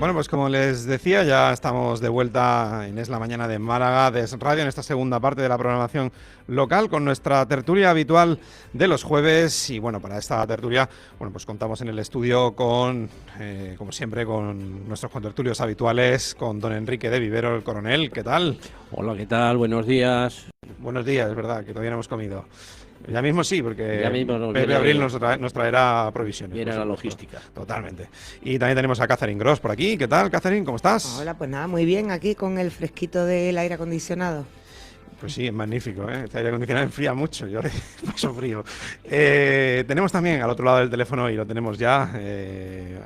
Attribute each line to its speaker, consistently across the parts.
Speaker 1: Bueno, pues como les decía, ya estamos de vuelta en Es la Mañana de Málaga, de Es Radio, en esta segunda parte de la programación local, con nuestra tertulia habitual de los jueves. Y bueno, para esta tertulia, bueno, pues contamos en el estudio con, como siempre, con nuestros contertulios habituales, con don Enrique de Vivero, el coronel. ¿Qué tal?
Speaker 2: Hola, ¿qué tal? Buenos días.
Speaker 1: Buenos días, es verdad, que todavía no hemos comido. Ya mismo sí,
Speaker 2: Ya
Speaker 1: porque
Speaker 2: mismo nos
Speaker 1: Pepe Abril
Speaker 2: viene,
Speaker 1: nos traerá provisiones, por
Speaker 2: viene la
Speaker 1: supuesto.
Speaker 2: logística.
Speaker 1: Totalmente. Y también tenemos a Catherine Gross por aquí. ¿Qué tal, Catherine? ¿Cómo estás?
Speaker 3: Hola, pues nada, muy bien aquí con el fresquito del aire acondicionado.
Speaker 1: Pues sí, es magnífico, ¿eh? Este aire acondicionado enfría mucho, yo paso frío. Tenemos también al otro lado del teléfono, y lo tenemos ya,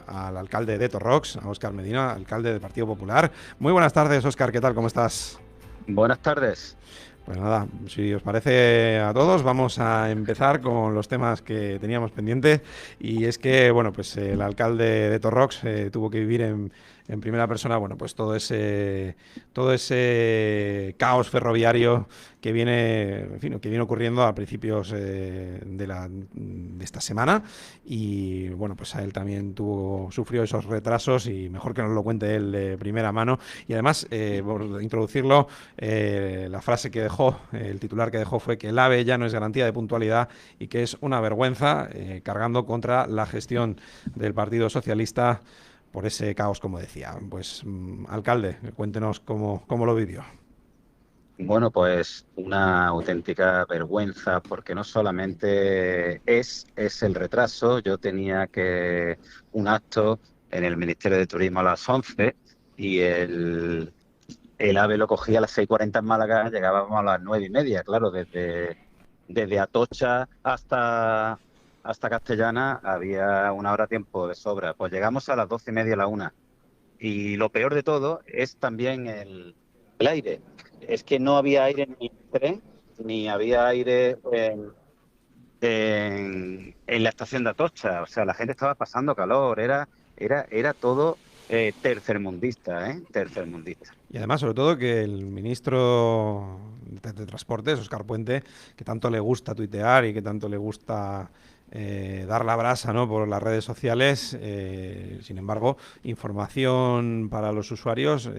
Speaker 1: al alcalde de Torrox, a Óscar Medina, alcalde del Partido Popular. Muy buenas tardes, Óscar, ¿qué tal? ¿Cómo estás?
Speaker 4: Buenas tardes.
Speaker 1: Pues nada, si os parece a todos, vamos a empezar con los temas que teníamos pendientes. Y es que, bueno, pues el alcalde de Torrox tuvo que vivir en primera persona, bueno, pues todo ese caos ferroviario que viene, en fin, que viene ocurriendo a principios de esta semana. Y bueno, pues a él también sufrió esos retrasos, y mejor que nos lo cuente él de primera mano. Y además, por introducirlo, la frase que dejó, el titular que dejó, fue que el AVE ya no es garantía de puntualidad y que es una vergüenza, cargando contra la gestión del Partido Socialista por ese caos, como decía. Pues, alcalde, cuéntenos cómo lo vivió.
Speaker 4: Bueno, pues una auténtica vergüenza, porque no solamente es el retraso. Yo tenía un acto en el Ministerio de Turismo a las 11 y el AVE lo cogía a las 6:40 en Málaga, llegábamos a las 9:30, claro, desde Atocha hasta Castellana había una hora tiempo de sobra. Pues llegamos a las 12:30, a la 1. Y lo peor de todo es también el aire. Es que no había aire en el tren, ni había aire en la estación de Atocha. O sea, la gente estaba pasando calor. Era todo tercermundista, ¿eh? Tercermundista.
Speaker 1: Y además, sobre todo, que el ministro de Transportes, Óscar Puente, que tanto le gusta tuitear y que tanto le gusta dar la brasa, ¿no?, por las redes sociales, sin embargo, información para los usuarios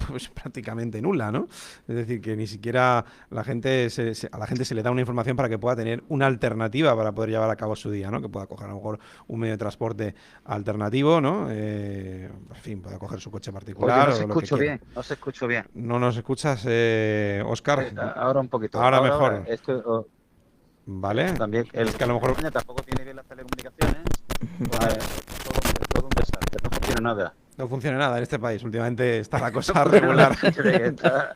Speaker 1: pues prácticamente nula, ¿no? Es decir, que ni siquiera a la gente se le da una información para que pueda tener una alternativa para poder llevar a cabo su día, ¿no? Que pueda coger a lo mejor un medio de transporte alternativo, ¿no? En fin, pueda coger su coche
Speaker 4: Oye,
Speaker 1: particular
Speaker 4: no se
Speaker 1: o lo que
Speaker 4: escucho
Speaker 1: quiera.
Speaker 4: bien, no se escucho bien.
Speaker 1: ¿No nos escuchas, Óscar?
Speaker 4: Ahora un poquito.
Speaker 1: Ahora
Speaker 4: Ahora.
Speaker 1: mejor.
Speaker 4: Es que
Speaker 1: ¿Vale?
Speaker 4: también
Speaker 1: Es que a lo mejor
Speaker 4: España tampoco tiene bien las telecomunicaciones. Pues, todo un desastre, no funciona nada.
Speaker 1: no funciona nada en este país. Últimamente está la cosa regular.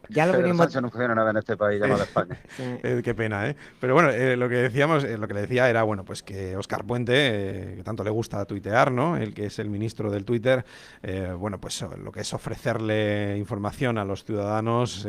Speaker 3: Ya lo
Speaker 4: Pedro
Speaker 3: venimos.
Speaker 4: Sánchez no funciona nada en este país llamado España.
Speaker 3: Sí.
Speaker 1: Qué pena, ¿eh? Pero bueno, lo que decíamos, lo que le decía era, bueno, pues que Óscar Puente, que tanto le gusta tuitear, ¿no? El que es el ministro del Twitter, bueno, pues lo que es ofrecerle información a los ciudadanos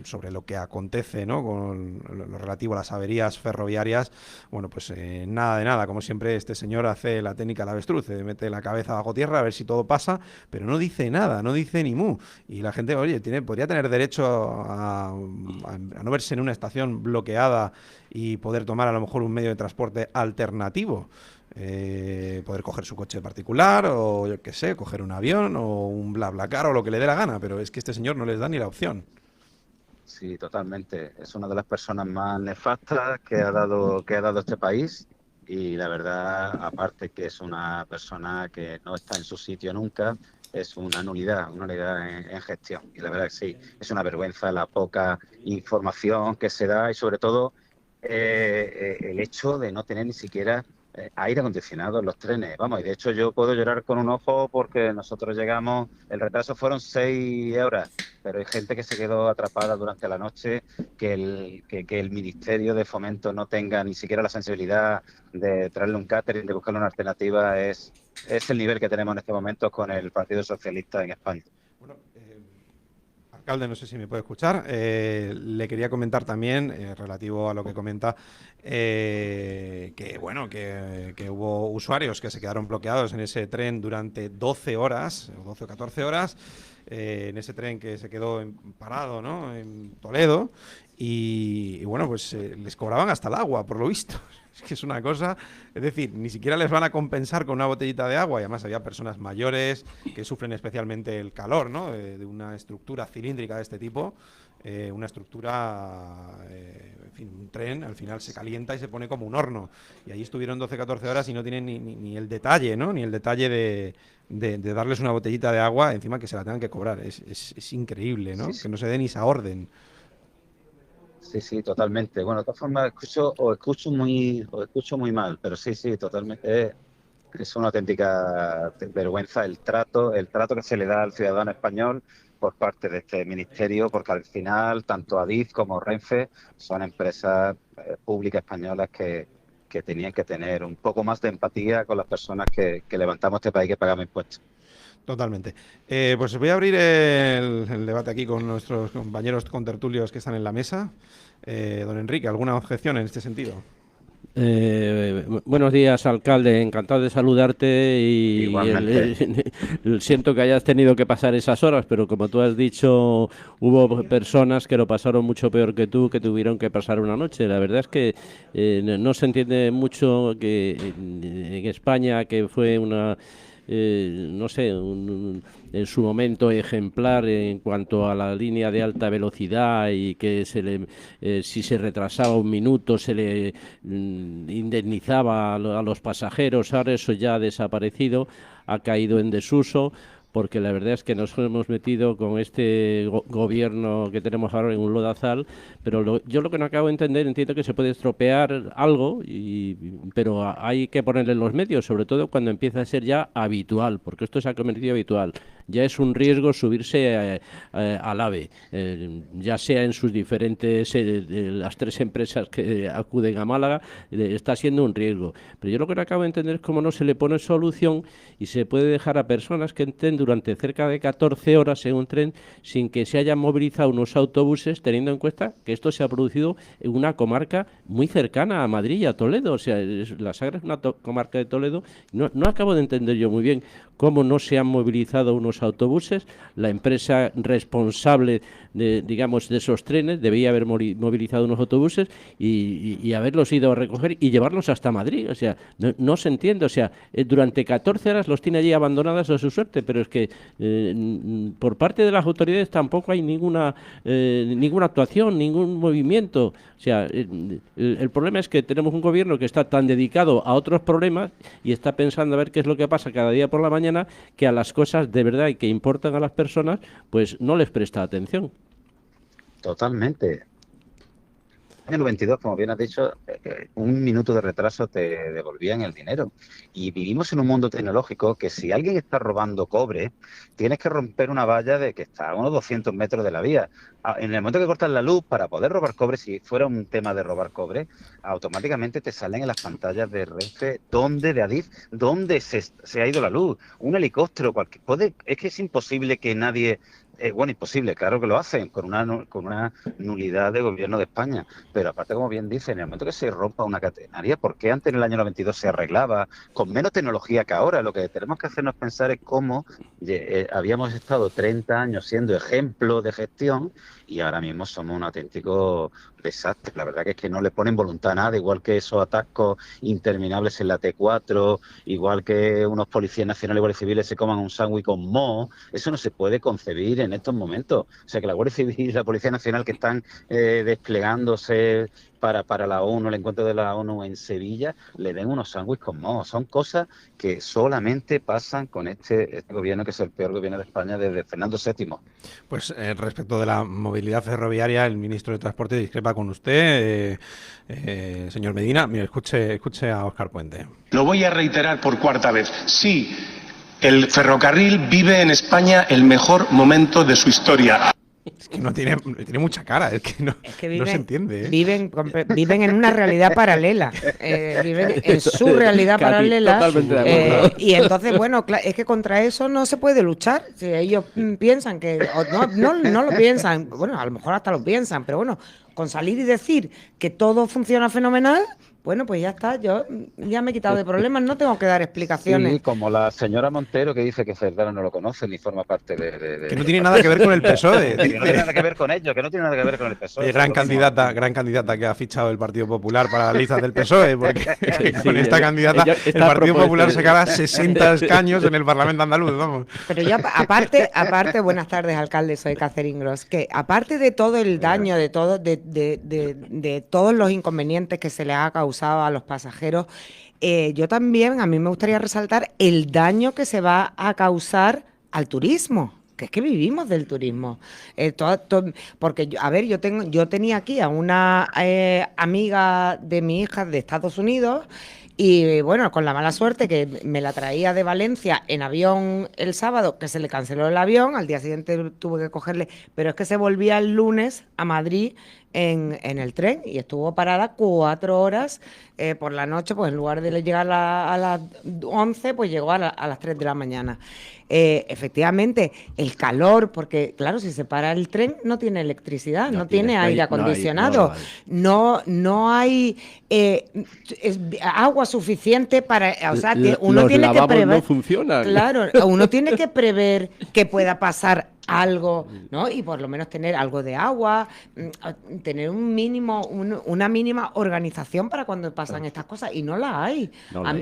Speaker 1: sobre lo que acontece, ¿no?, con lo relativo a las averías ferroviarias. Bueno, pues nada de nada. Como siempre, este señor hace la técnica del avestruz, mete la cabeza bajo tierra a ver si todo pasa, pero no dice nada, no dice ni mu. Y la gente, oye, podría tener derecho a no verse en una estación bloqueada y poder tomar a lo mejor un medio de transporte alternativo. Poder coger su coche particular, o yo qué sé, coger un avión o un BlaBlaCar o lo que le dé la gana, pero es que este señor no les da ni la opción.
Speaker 4: Sí, totalmente. Es una de las personas más nefastas que ha dado este país, y la verdad, aparte que es una persona que no está en su sitio nunca, es una nulidad en gestión. Y la verdad que sí, es una vergüenza la poca información que se da, y sobre todo el hecho de no tener ni siquiera aire acondicionado en los trenes. Vamos, y de hecho yo puedo llorar con un ojo porque nosotros llegamos, el retraso fueron 6 horas, pero hay gente que se quedó atrapada durante la noche. Que el Ministerio de Fomento no tenga ni siquiera la sensibilidad de traerle un catering, de buscarle una alternativa, es el nivel que tenemos en este momento con el Partido Socialista en España.
Speaker 1: Bueno, alcalde, no sé si me puede escuchar. Le quería comentar también, relativo a lo que comenta, que bueno, que hubo usuarios que se quedaron bloqueados en ese tren durante 12 horas, 12 o 14 horas. en ese tren que se quedó parado, ¿no?, en Toledo, y bueno, pues les cobraban hasta el agua, por lo visto. Es que es una cosa, es decir, ni siquiera les van a compensar con una botellita de agua, y además había personas mayores que sufren especialmente el calor, ¿no?, de una estructura cilíndrica de este tipo. Una estructura, en fin, un tren al final se calienta y se pone como un horno, y ahí estuvieron 12-14 horas y no tienen ni el detalle, ¿no?, ni el detalle de darles una botellita de agua, encima que se la tengan que cobrar. Es increíble, ¿no?,
Speaker 4: Sí, sí.
Speaker 1: que no se den esa orden.
Speaker 4: Sí, sí, totalmente. Bueno, de todas formas, escucho muy mal, pero sí, sí, totalmente. Es una auténtica vergüenza el trato que se le da al ciudadano español por parte de este ministerio, porque al final tanto Adif como Renfe son empresas públicas españolas que tenían que tener un poco más de empatía con las personas que levantamos este país, que pagamos impuestos.
Speaker 1: Totalmente. Pues voy a abrir el debate aquí con nuestros compañeros contertulios que están en la mesa. Don Enrique, ¿alguna objeción en este sentido?
Speaker 2: Buenos días, alcalde. Encantado de saludarte y
Speaker 4: Igualmente.
Speaker 2: siento que hayas tenido que pasar esas horas, pero como tú has dicho, hubo personas que lo pasaron mucho peor que tú, que tuvieron que pasar una noche. La verdad es que no se entiende mucho que en España, que fue una no sé, en su momento ejemplar en cuanto a la línea de alta velocidad, y que si se retrasaba un minuto se le indemnizaba a los pasajeros. Ahora eso ya ha desaparecido, ha caído en desuso, porque la verdad es que nos hemos metido con este gobierno que tenemos ahora en un lodazal, pero yo lo que no acabo de entender, entiendo que se puede estropear algo, pero hay que ponerle los medios, sobre todo cuando empieza a ser ya habitual, porque esto se ha convertido habitual. Ya es un riesgo subirse al AVE, ya sea en sus diferentes, las tres empresas que acuden a Málaga, está siendo un riesgo. Pero yo lo que no acabo de entender es cómo no se le pone solución y se puede dejar a personas que estén durante cerca de 14 horas en un tren sin que se hayan movilizado unos autobuses, teniendo en cuenta que esto se ha producido en una comarca muy cercana a Madrid y a Toledo. O sea, la Sagra es una comarca de Toledo. No acabo de entender yo muy bien cómo no se han movilizado unos autobuses. La empresa responsable digamos, de esos trenes debía haber movilizado unos autobuses y haberlos ido a recoger y llevarlos hasta Madrid. O sea, no se entiende. O sea, durante 14 horas los tiene allí abandonadas a su suerte, pero es que por parte de las autoridades tampoco hay ninguna actuación, ningún movimiento. O sea, el problema es que tenemos un gobierno que está tan dedicado a otros problemas y está pensando a ver qué es lo que pasa cada día por la mañana, que a las cosas de verdad y que importan a las personas, pues no les presta atención.
Speaker 4: Totalmente. En el 92, como bien has dicho, un minuto de retraso te devolvían el dinero. Y vivimos en un mundo tecnológico que si alguien está robando cobre, tienes que romper una valla de que está a unos 200 metros de la vía. En el momento que cortas la luz para poder robar cobre, si fuera un tema de robar cobre, automáticamente te salen en las pantallas de Renfe, de Adif, dónde se ha ido la luz. Un helicóptero, es que es imposible que nadie... bueno, imposible, claro que lo hacen, con una nulidad de gobierno de España. Pero aparte, como bien dice, en el momento que se rompa una catenaria, ¿por qué antes en el año 92 se arreglaba con menos tecnología que ahora? Lo que tenemos que hacernos pensar es cómo habíamos estado 30 años siendo ejemplo de gestión y ahora mismo somos un auténtico desastre. La verdad que es que no le ponen voluntad a nada, igual que esos atascos interminables en la T4, igual que unos policías nacionales y guardias civiles se coman un sándwich con moho. Eso no se puede concebir en estos momentos. O sea, que la Guardia Civil y la Policía Nacional que están desplegándose para la ONU, el encuentro de la ONU en Sevilla, le den unos sándwiches con moho. Son cosas que solamente pasan con este gobierno, que es el peor gobierno de España desde Fernando VII.
Speaker 1: Pues respecto de la movilidad ferroviaria, el ministro de Transporte discrepa con usted, señor Medina. Mire, escuche a Óscar Puente.
Speaker 5: Lo voy a reiterar por cuarta vez. Sí, el ferrocarril vive en España el mejor momento de su historia.
Speaker 1: Es que tiene mucha cara, es que no se entiende.
Speaker 3: Viven en una realidad paralela, viven en su realidad paralela. Y entonces, bueno, es que contra eso no se puede luchar. Si ellos piensan que, no lo piensan, bueno, a lo mejor hasta lo piensan, pero bueno, con salir y decir que todo funciona fenomenal, Bueno, pues ya está, yo ya me he quitado de problemas, no tengo que dar explicaciones.
Speaker 4: Sí, como la señora Montero que dice que Cerdán no lo conoce ni forma parte de...
Speaker 1: Que no tiene nada que ver con el PSOE.
Speaker 4: Que no tiene nada que ver con ello, que no tiene nada que ver con el PSOE.
Speaker 1: Gran candidata que ha fichado el Partido Popular para las listas del PSOE, porque con esta candidata el Partido Popular se sacará 60 escaños en el Parlamento andaluz, vamos.
Speaker 3: Pero yo, aparte, buenas tardes, alcalde, soy Catherine Gross, que aparte de todo el daño, de todos los inconvenientes que se le ha causado a los pasajeros, yo también, a mí me gustaría resaltar el daño que se va a causar al turismo, que es que vivimos del turismo. Porque, yo tenía aquí a una amiga de mi hija de Estados Unidos. Y bueno, con la mala suerte que me la traía de Valencia en avión el sábado, que se le canceló el avión, al día siguiente tuve que cogerle, pero es que se volvía el lunes a Madrid en el tren y estuvo parada 4 horas por la noche, pues en lugar de llegar a las 11, pues llegó a las 3 de la mañana. Efectivamente, el calor, porque claro, si se para el tren no tiene electricidad, no tiene aire acondicionado, no hay agua suficiente para, o sea, uno tiene que prever,
Speaker 2: no funcionan.
Speaker 3: Claro, uno tiene que prever que pueda pasar algo, ¿no? Y por lo menos tener algo de agua, tener una mínima organización para cuando pasan estas cosas, y no la hay.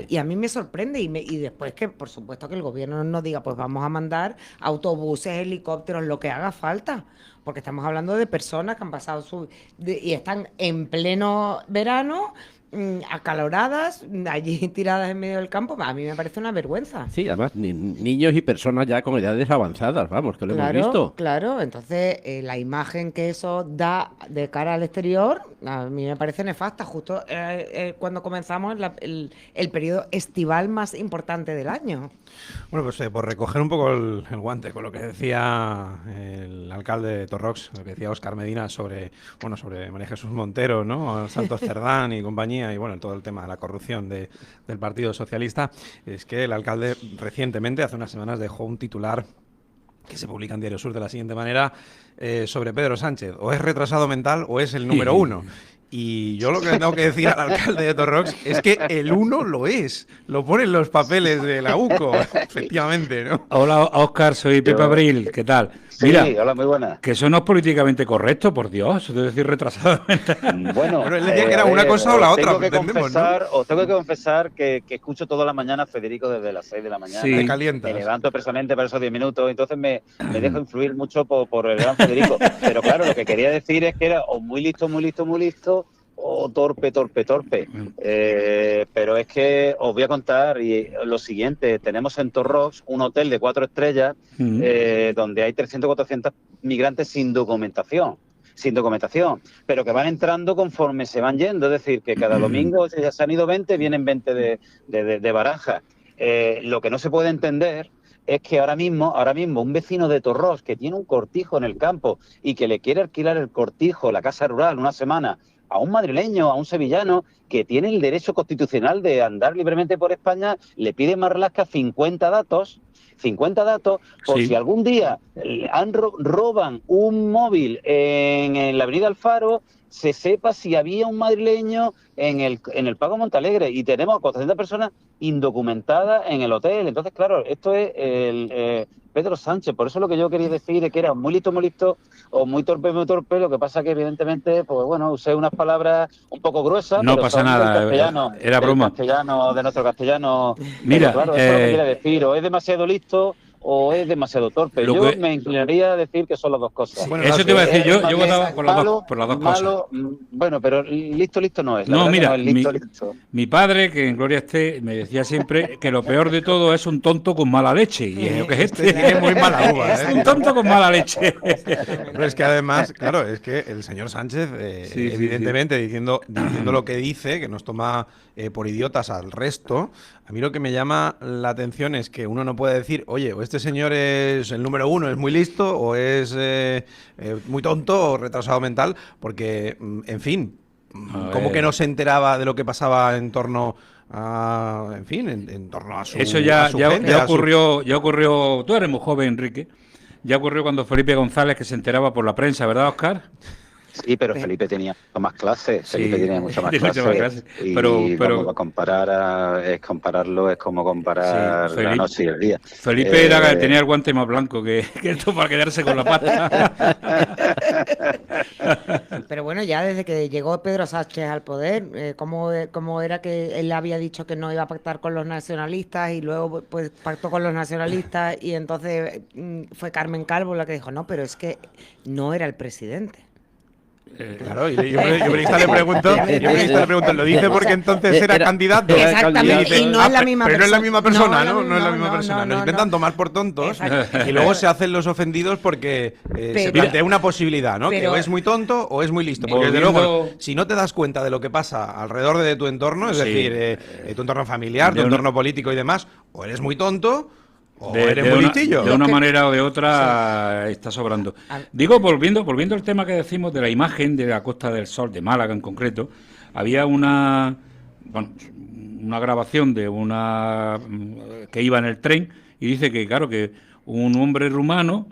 Speaker 3: Y a mí me sorprende, y después que, por supuesto, que el gobierno nos diga, pues vamos a mandar autobuses, helicópteros, lo que haga falta, porque estamos hablando de personas que han pasado y están en pleno verano, acaloradas, allí tiradas en medio del campo. A mí me parece una vergüenza.
Speaker 2: Sí, además niños y personas ya con edades avanzadas, vamos, que lo hemos visto.
Speaker 3: Claro, entonces la imagen que eso da de cara al exterior a mí me parece nefasta, justo cuando comenzamos el periodo estival más importante del año.
Speaker 1: Bueno, pues por recoger un poco el guante con lo que decía el alcalde de Torrox, lo que decía Óscar Medina sobre María Jesús Montero, ¿no? Santos Cerdán y compañía, y bueno, todo el tema de la corrupción del Partido Socialista, es que el alcalde recientemente, hace unas semanas, dejó un titular que se publica en Diario Sur de la siguiente manera, sobre Pedro Sánchez: o es retrasado mental o es el número uno. Y yo lo que tengo que decir al alcalde de Torrox es que el 1 lo es. Lo ponen los papeles de la UCO, efectivamente, ¿no?
Speaker 6: Hola, Óscar, soy Pepe Abril, ¿qué tal?
Speaker 4: Sí,
Speaker 6: mira,
Speaker 4: hola, muy buena.
Speaker 6: Que eso no es políticamente correcto, por Dios, eso debe decir retrasado.
Speaker 4: Bueno,
Speaker 1: él decía que era una cosa o la otra.
Speaker 4: Os tengo que confesar que escucho toda la mañana a Federico desde las 6 de la mañana.
Speaker 1: Sí, me calientas.
Speaker 4: Me levanto personalmente para esos 10 minutos, entonces me dejo influir mucho por el gran Federico. Pero claro, lo que quería decir es que era o muy listo, o torpe. Pero es que os voy a contar lo siguiente. Tenemos en Torrox un hotel de 4 estrellas donde hay 300 o 400 migrantes sin documentación, pero que van entrando conforme se van yendo. Es decir, que cada domingo ya se han ido 20, vienen 20 de Barajas. Lo que no se puede entender es que ahora mismo un vecino de Torrox que tiene un cortijo en el campo y que le quiere alquilar el cortijo, la casa rural, una semana a un madrileño, a un sevillano, que tiene el derecho constitucional de andar libremente por España, le pide Marlaska 50 datos por si algún día roban un móvil en la avenida Alfaro, se sepa si había un madrileño en el Pago Montalegre, y tenemos 400 personas indocumentadas en el hotel. Entonces, claro, esto es Pedro Sánchez. Por eso lo que yo quería decir es que era muy listo, o muy torpe. Lo que pasa que, evidentemente, pues bueno, usé unas palabras un poco gruesas.
Speaker 6: No pasa nada, era broma.
Speaker 4: De nuestro castellano.
Speaker 6: Mira,
Speaker 4: pero claro, eso es lo que quería decir. O es demasiado listo o es demasiado torpe. Yo me inclinaría a decir que son las dos cosas.
Speaker 6: Bueno, eso te iba a decir yo votaba por las dos cosas.
Speaker 4: Bueno, pero listo no es.
Speaker 6: No, mira,
Speaker 4: no es listo.
Speaker 6: Mi padre, que en gloria esté, me decía siempre que lo peor de todo es un tonto con mala leche. Y es lo que es
Speaker 1: tiene muy mala uva,
Speaker 6: es un tonto con mala leche.
Speaker 1: Pero es que además, claro, es que el señor Sánchez, evidentemente, diciendo lo que dice, que nos toma por idiotas al resto, a mí lo que me llama la atención es que uno no puede decir, oye, o este señor es el número uno, es muy listo, o es muy tonto o retrasado mental, porque, en fin, ¿cómo que no se enteraba de lo que pasaba en torno a, en torno a su
Speaker 6: Eso ya
Speaker 1: gente,
Speaker 6: ocurrió, tú eres muy joven, Enrique, ya ocurrió cuando Felipe González, que se enteraba por la prensa, ¿verdad, Óscar?
Speaker 4: Sí, pero Felipe tenía mucho más clases.
Speaker 6: Sí,
Speaker 4: Felipe tenía mucho más
Speaker 6: tiene mucho
Speaker 4: clases.
Speaker 6: más clases.
Speaker 4: Y
Speaker 6: Pero
Speaker 4: vamos a compararlo, es como comparar
Speaker 6: sí,
Speaker 4: la noche y el día.
Speaker 6: Felipe tenía el guante más blanco que esto para quedarse con la pata.
Speaker 3: Pero bueno, ya desde que llegó Pedro Sánchez al poder, ¿cómo era que él había dicho que no iba a pactar con los nacionalistas y luego pues pactó con los nacionalistas y entonces fue Carmen Calvo la que dijo, no, pero es que no era el presidente?
Speaker 1: Claro, y yo periodista le pregunto, ¿lo dice porque entonces era candidato?
Speaker 3: Exactamente, y no es la misma persona.
Speaker 1: Pero no es la misma persona, ¿no?
Speaker 3: No
Speaker 1: No es la misma persona. Nos intentan tomar por tontos y luego se hacen los ofendidos porque se plantea una posibilidad, ¿no? Que o es muy tonto o es muy listo. Porque desde luego, si no te das cuenta de lo que pasa alrededor de tu entorno, es decir, tu entorno familiar, tu entorno político y demás, o eres muy tonto o eres muy listillo.
Speaker 6: De una manera o de otra está sobrando. Digo, volviendo al tema que decimos de la imagen de la Costa del Sol, de Málaga en concreto, había una grabación de una que iba en el tren y dice que, claro, que un hombre rumano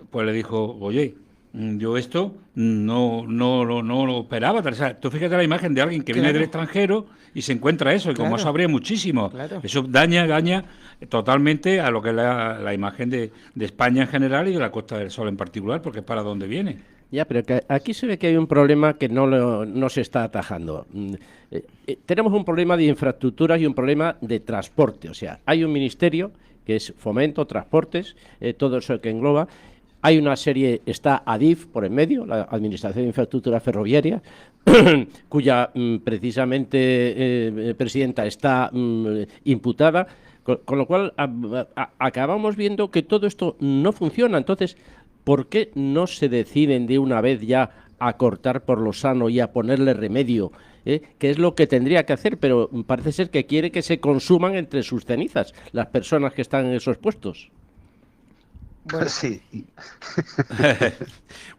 Speaker 6: pues le dijo, oye, yo esto no lo esperaba. O sea, tú fíjate la imagen de alguien que viene del extranjero y se encuentra eso, y como eso habría muchísimo. Eso daña totalmente a lo que es la imagen de España en general y de la Costa del Sol en particular, porque es para donde viene.
Speaker 2: Ya, pero que aquí se ve que hay un problema que no se está atajando. Tenemos un problema de infraestructuras y un problema de transporte. O sea, hay un ministerio que es Fomento, Transportes, todo eso que engloba. Hay una serie, está ADIF por en medio, la Administración de Infraestructura Ferroviaria, cuya precisamente presidenta está imputada, con lo cual acabamos viendo que todo esto no funciona. Entonces, ¿por qué no se deciden de una vez ya a cortar por lo sano y a ponerle remedio? Que es lo que tendría que hacer, pero parece ser que quiere que se consuman entre sus cenizas las personas que están en esos puestos.
Speaker 4: Bueno. Sí.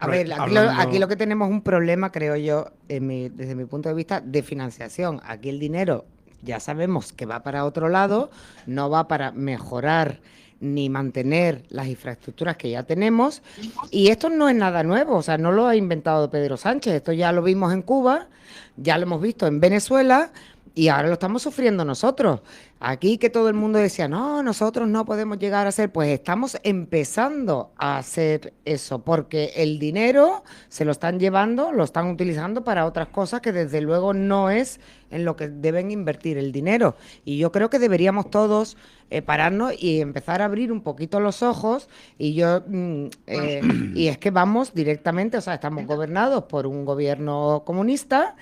Speaker 3: A ver, aquí lo que tenemos es un problema, creo yo, desde mi punto de vista, de financiación. Aquí el dinero ya sabemos que va para otro lado, no va para mejorar ni mantener las infraestructuras que ya tenemos, y esto no es nada nuevo, o sea, no lo ha inventado Pedro Sánchez, esto ya lo vimos en Cuba, ya lo hemos visto en Venezuela, y ahora lo estamos sufriendo nosotros. Aquí que todo el mundo decía, no, nosotros no podemos llegar a hacer, pues estamos empezando a hacer eso, porque el dinero se lo están llevando, lo están utilizando para otras cosas que desde luego no es en lo que deben invertir el dinero. Y yo creo que deberíamos todos pararnos y empezar a abrir un poquito los ojos, y es que vamos directamente, o sea, estamos gobernados por un gobierno comunista,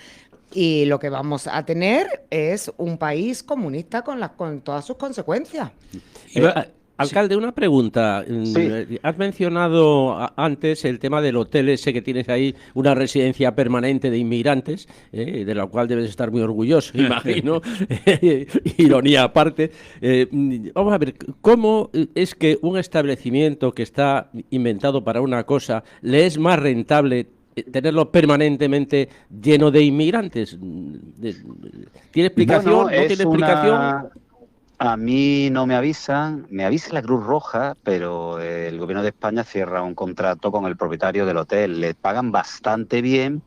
Speaker 3: y lo que vamos a tener es un país comunista con todas sus consecuencias.
Speaker 2: Alcalde, una pregunta. Sí. Has mencionado antes el tema del hotel ese que tienes ahí, una residencia permanente de inmigrantes, de la cual debes estar muy orgulloso, imagino. Ironía aparte. Vamos a ver, ¿cómo es que un establecimiento que está inventado para una cosa le es más rentable tenerlo permanentemente lleno de inmigrantes? ¿Tiene explicación?
Speaker 4: Bueno,
Speaker 2: ¿No tiene explicación?
Speaker 4: A mí no me avisan, me avisa la Cruz Roja, pero el gobierno de España cierra un contrato con el propietario del hotel. Le pagan bastante bien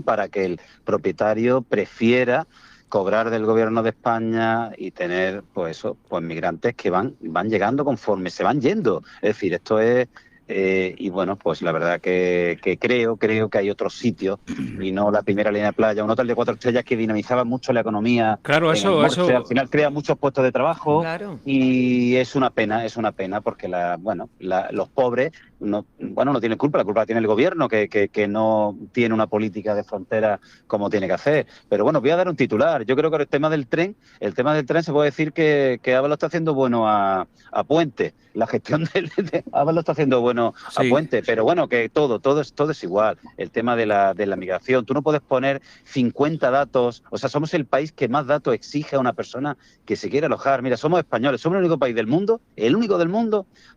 Speaker 4: para que el propietario prefiera cobrar del gobierno de España y tener pues migrantes que van llegando conforme se van yendo. Es decir, esto es y bueno, pues la verdad que creo que hay otros sitios y no la primera línea de playa, un hotel de 4 estrellas que dinamizaba mucho la economía.
Speaker 6: Claro, eso
Speaker 4: al final crea muchos puestos de trabajo.
Speaker 3: Claro.
Speaker 4: Y es una pena porque los pobres no tienen culpa, la culpa la tiene el gobierno que no tiene una política de frontera como tiene que hacer. Pero bueno, voy a dar un titular. Yo creo que el tema del tren se puede decir que Ábalos lo está haciendo bueno a Puente. La gestión de Ábalos lo está haciendo bueno a Puente, pero bueno, que todo es igual. El tema de la migración, tú no puedes poner 50 datos, o sea, somos el país que más datos exige a una persona que se quiere alojar. Mira, somos españoles, somos el único país del mundo,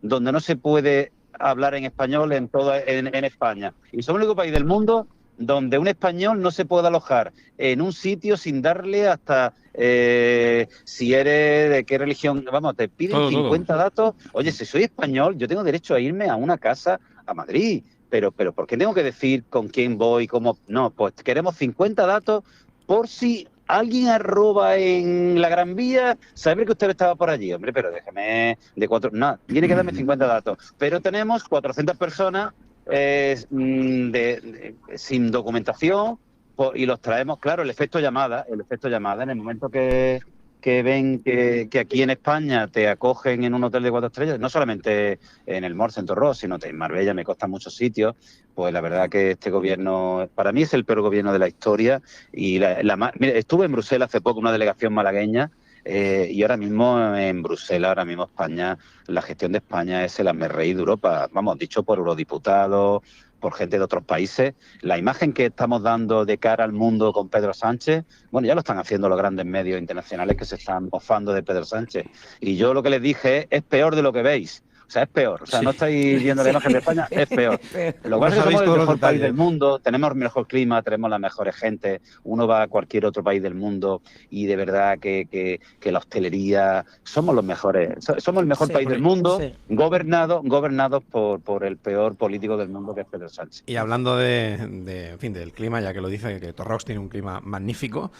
Speaker 4: donde no se puede hablar en español en España. Y somos el único país del mundo donde un español no se puede alojar en un sitio sin darle hasta si eres de qué religión. Vamos, te piden 50 datos. Oye, si soy español, yo tengo derecho a irme a una casa a Madrid. pero ¿por qué tengo que decir con quién voy, cómo? No, pues queremos 50 datos por si alguien arroba en la Gran Vía, saber que usted estaba por allí. Hombre, pero déjeme de 4... No, tiene que darme 50 datos. Pero tenemos 400 personas sin documentación y los traemos, claro, el efecto llamada, en el momento que ven que aquí en España te acogen en un hotel de 4 estrellas, no solamente en el Morse, en Torrós, sino en Marbella, me consta muchos sitios, pues la verdad que este gobierno, para mí es el peor gobierno de la historia. Y mira, estuve en Bruselas hace poco, una delegación malagueña, y ahora mismo en Bruselas, ahora mismo España, la gestión de España es el hazmerreír de Europa, vamos, dicho por eurodiputados, por gente de otros países. La imagen que estamos dando de cara al mundo con Pedro Sánchez, bueno, ya lo están haciendo los grandes medios internacionales que se están mofando de Pedro Sánchez. Y yo lo que les dije es peor de lo que veis. O sea, es peor. O sea, no estáis viendo la imagen de España, es peor. Lo cual es que somos el mejor país del mundo, tenemos el mejor clima, tenemos las mejores gentes. Uno va a cualquier otro país del mundo y de verdad que la hostelería, somos los mejores. Somos el mejor país del mundo, gobernados por el peor político del mundo, que es Pedro Sánchez.
Speaker 1: Y hablando en fin, del clima, ya que lo dice, que Torrox tiene un clima magnífico,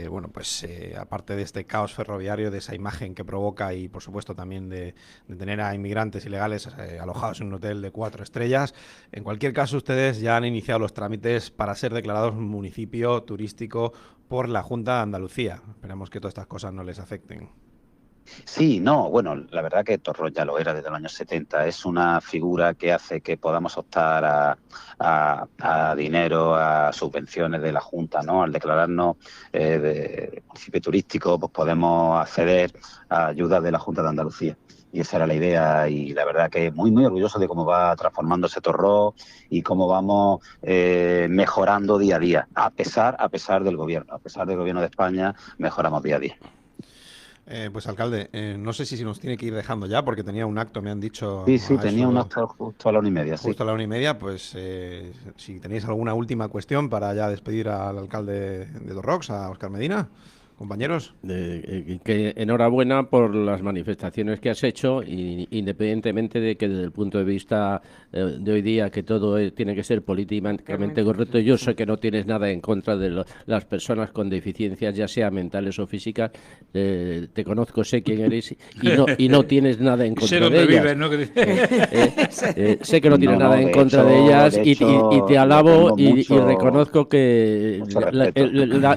Speaker 1: bueno, pues aparte de este caos ferroviario, de esa imagen que provoca y por supuesto también de tener a inmigrantes ilegales alojados en un hotel de 4 estrellas, en cualquier caso ustedes ya han iniciado los trámites para ser declarados municipio turístico por la Junta de Andalucía. Esperemos que todas estas cosas no les afecten.
Speaker 4: Sí, no, bueno, la verdad que Torrox ya lo era desde los años 70. Es una figura que hace que podamos optar a dinero, a subvenciones de la Junta, ¿no? Al declararnos de municipio turístico, pues podemos acceder a ayudas de la Junta de Andalucía. Y esa era la idea, y la verdad que muy, muy orgulloso de cómo va transformándose Torrox y cómo vamos mejorando día a día, a pesar del gobierno de España, mejoramos día a día.
Speaker 1: Pues alcalde, no sé si nos tiene que ir dejando ya, porque tenía un acto, me han dicho.
Speaker 4: Sí, tenía un acto justo a la 1:30.
Speaker 1: Justo a la 1:30, pues si tenéis alguna última cuestión para ya despedir al alcalde de Torrox, a Óscar Medina. Compañeros.
Speaker 2: Que enhorabuena por las manifestaciones que has hecho, y independientemente de que desde el punto de vista de hoy día que todo tiene que ser políticamente correcto, yo sé que no tienes nada en contra de las personas con deficiencias, ya sea mentales o físicas. Te conozco, sé quién eres y no tienes nada en contra de ellas. Vives, ¿no? Sé que no tienes nada en contra de ellas y te alabo y reconozco que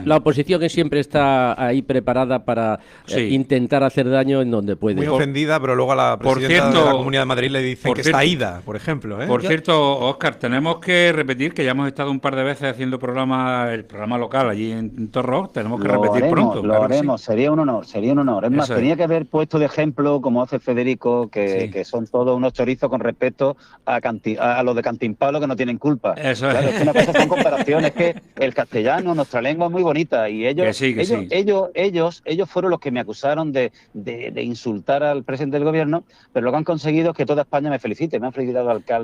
Speaker 2: la oposición siempre está ahí preparada para intentar hacer daño en donde puede.
Speaker 1: Muy ofendida, pero luego a la presidenta de la Comunidad de Madrid le dicen que está ida, por ejemplo.
Speaker 6: Por cierto, Óscar, tenemos que repetir que ya hemos estado un par de veces haciendo el programa local allí en Torrox. Tenemos que repetir pronto.
Speaker 4: Lo haremos, sería un honor. Es más, tenía que haber puesto de ejemplo, como hace Federico, que son todos unos chorizos con respecto a los de Cantimpalo, que no tienen culpa.
Speaker 6: Eso
Speaker 4: claro, es que una cosa son comparaciones, que el castellano, nuestra lengua es muy bonita, y ellos fueron los que me acusaron de insultar al presidente del gobierno, pero lo que han conseguido es que toda España me felicite. Me han felicitado alcaldes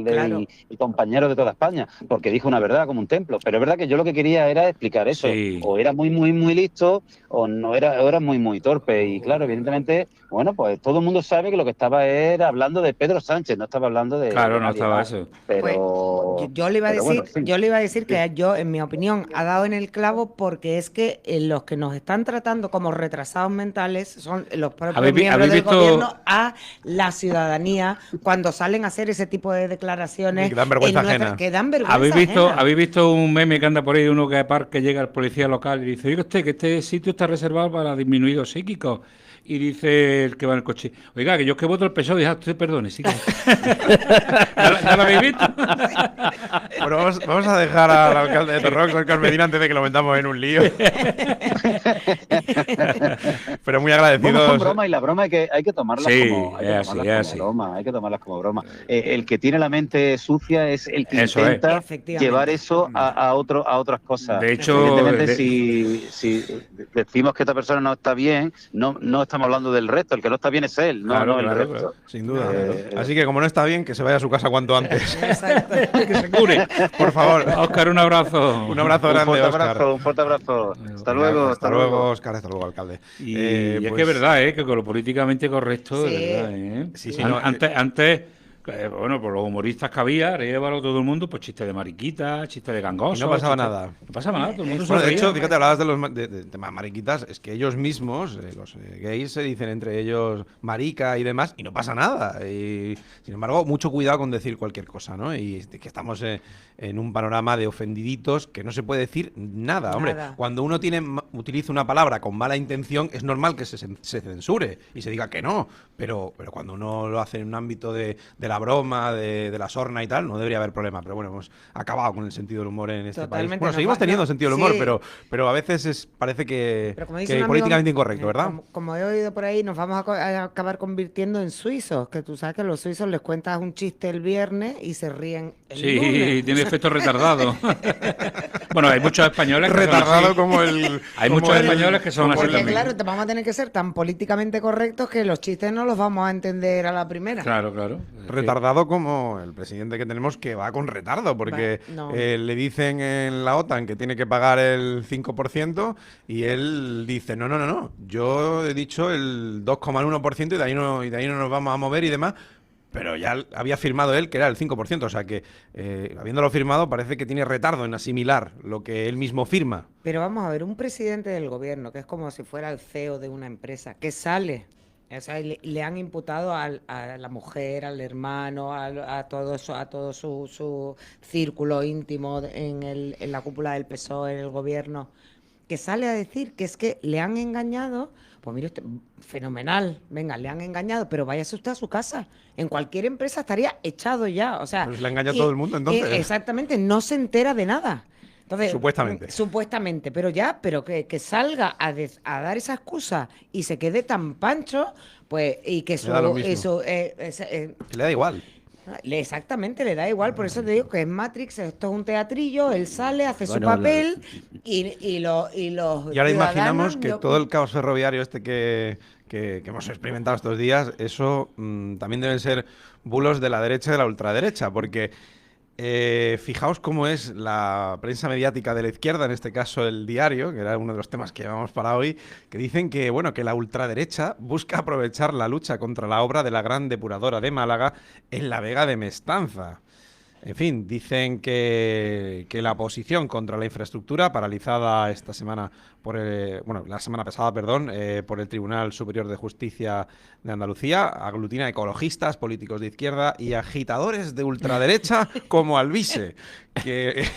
Speaker 4: y compañeros de toda España, porque dijo una verdad como un templo. Pero es verdad que yo lo que quería era explicar eso. Sí. O era muy, muy, muy listo, o no era muy, muy torpe. Y claro, evidentemente, bueno, pues todo el mundo sabe que lo que estaba era hablando de Pedro Sánchez, no estaba hablando de...
Speaker 6: Claro, no estaba eso.
Speaker 3: Pero pues, yo le iba a decir que yo, en mi opinión, ha dado en el clavo, porque es que los que nos están tratando como retrasados mentales son los propios miembros del gobierno a la ciudadanía, cuando salen a hacer ese tipo de declaraciones
Speaker 1: que dan vergüenza ajena.
Speaker 6: ¿Habéis visto un meme que anda por ahí, uno que llega al policía local y dice: oiga usted, que este sitio está reservado para disminuidos psíquicos? Y dice el que va en el coche: oiga, que yo es que voto el PSOE. Dice: usted perdone, sí. ¿Ya lo habéis visto?
Speaker 1: Bueno, vamos a dejar al alcalde de Torrox, Óscar Medina, antes de que lo metamos en un lío. Pero muy agradecidos.
Speaker 4: Vamos con broma, y la broma hay que tomarlas como broma. El que tiene la mente sucia es el que intenta llevar eso a otras cosas.
Speaker 6: De hecho,
Speaker 4: evidentemente, si decimos que esta persona no está bien, no estamos hablando del resto. El que no está bien es él, no el resto.
Speaker 1: Claro. Sin duda. Así que, como no está bien, que se vaya a su casa cuanto antes.
Speaker 6: Que se cure.
Speaker 1: Por favor.
Speaker 6: Óscar, un abrazo.
Speaker 1: Un abrazo grande, Óscar.
Speaker 4: Un fuerte abrazo. Hasta luego.
Speaker 1: Hasta luego, Óscar. Hasta luego, alcalde.
Speaker 6: Y es que es verdad, que con lo políticamente correcto, de verdad.
Speaker 1: Sí,
Speaker 6: antes Bueno, por los humoristas que había, llévalo todo el mundo, pues chistes de mariquitas, chistes de gangosos.
Speaker 1: Y no pasaba nada.
Speaker 6: No pasaba nada, todo el mundo
Speaker 1: Bueno, de
Speaker 6: reía.
Speaker 1: hecho, fíjate, hablabas de los de mariquitas, es que ellos mismos, los gays, se dicen entre ellos marica y demás, y no pasa nada. Y, sin embargo, mucho cuidado con decir cualquier cosa, ¿no? Y que estamos en un panorama de ofendiditos que no se puede decir nada. Hombre, cuando uno utiliza una palabra con mala intención, es normal que se censure y se diga que no, pero cuando uno lo hace en un ámbito de la broma, de la sorna y tal, no debería haber problema. Pero bueno, hemos acabado con el sentido del humor en este país. Bueno, seguimos teniendo sentido del humor, sí, pero a veces parece que políticamente incorrecto, ¿verdad?
Speaker 3: Como he oído por ahí, nos vamos a acabar convirtiendo en suizos, que tú sabes que a los suizos les cuentas un chiste el viernes y se ríen el lunes.
Speaker 6: Sí, tiene efecto retardado. Bueno, hay muchos españoles que
Speaker 1: retardado como el...
Speaker 6: Hay muchos españoles que son así
Speaker 3: porque
Speaker 6: también.
Speaker 3: Claro, te vamos a tener que ser tan políticamente correctos que los chistes no los vamos a entender a la primera.
Speaker 6: Claro.
Speaker 1: Retardado como el presidente que tenemos, que va con retardo, porque le dicen en la OTAN que tiene que pagar el 5% y él dice, no, yo he dicho el 2,1% y de ahí no nos vamos a mover y demás. Pero ya había firmado él que era el 5%, o sea que habiéndolo firmado parece que tiene retardo en asimilar lo que él mismo firma.
Speaker 3: Pero vamos a ver, un presidente del gobierno, que es como si fuera el CEO de una empresa, que sale, o sea, le han imputado a la mujer, al hermano, a todo su círculo íntimo en la cúpula del PSOE, en el gobierno, que sale a decir que es que le han engañado. Pues mire usted, fenomenal, venga, le han engañado, pero váyase usted a su casa. En cualquier empresa estaría echado ya, o sea...
Speaker 1: Pues le engaña a todo el mundo, entonces.
Speaker 3: Exactamente, no se entera de nada. Entonces, supuestamente, pero que salga a dar esa excusa y se quede tan pancho, pues, y que eso
Speaker 1: le da igual.
Speaker 3: Exactamente, le da igual, por eso te digo que es Matrix, esto es un teatrillo, él sale, hace su papel y
Speaker 1: ahora imaginamos que todo el caos ferroviario que hemos experimentado estos días, eso también deben ser bulos de la derecha y de la ultraderecha, porque fijaos cómo es la prensa mediática de la izquierda, en este caso el Diario, que era uno de los temas que llevamos para hoy, que dicen que la ultraderecha busca aprovechar la lucha contra la obra de la gran depuradora de Málaga en la Vega de Mestanza. En fin, dicen que la oposición contra la infraestructura, paralizada esta semana la semana pasada, por el Tribunal Superior de Justicia de Andalucía, aglutina ecologistas, políticos de izquierda y agitadores de ultraderecha como Alvise,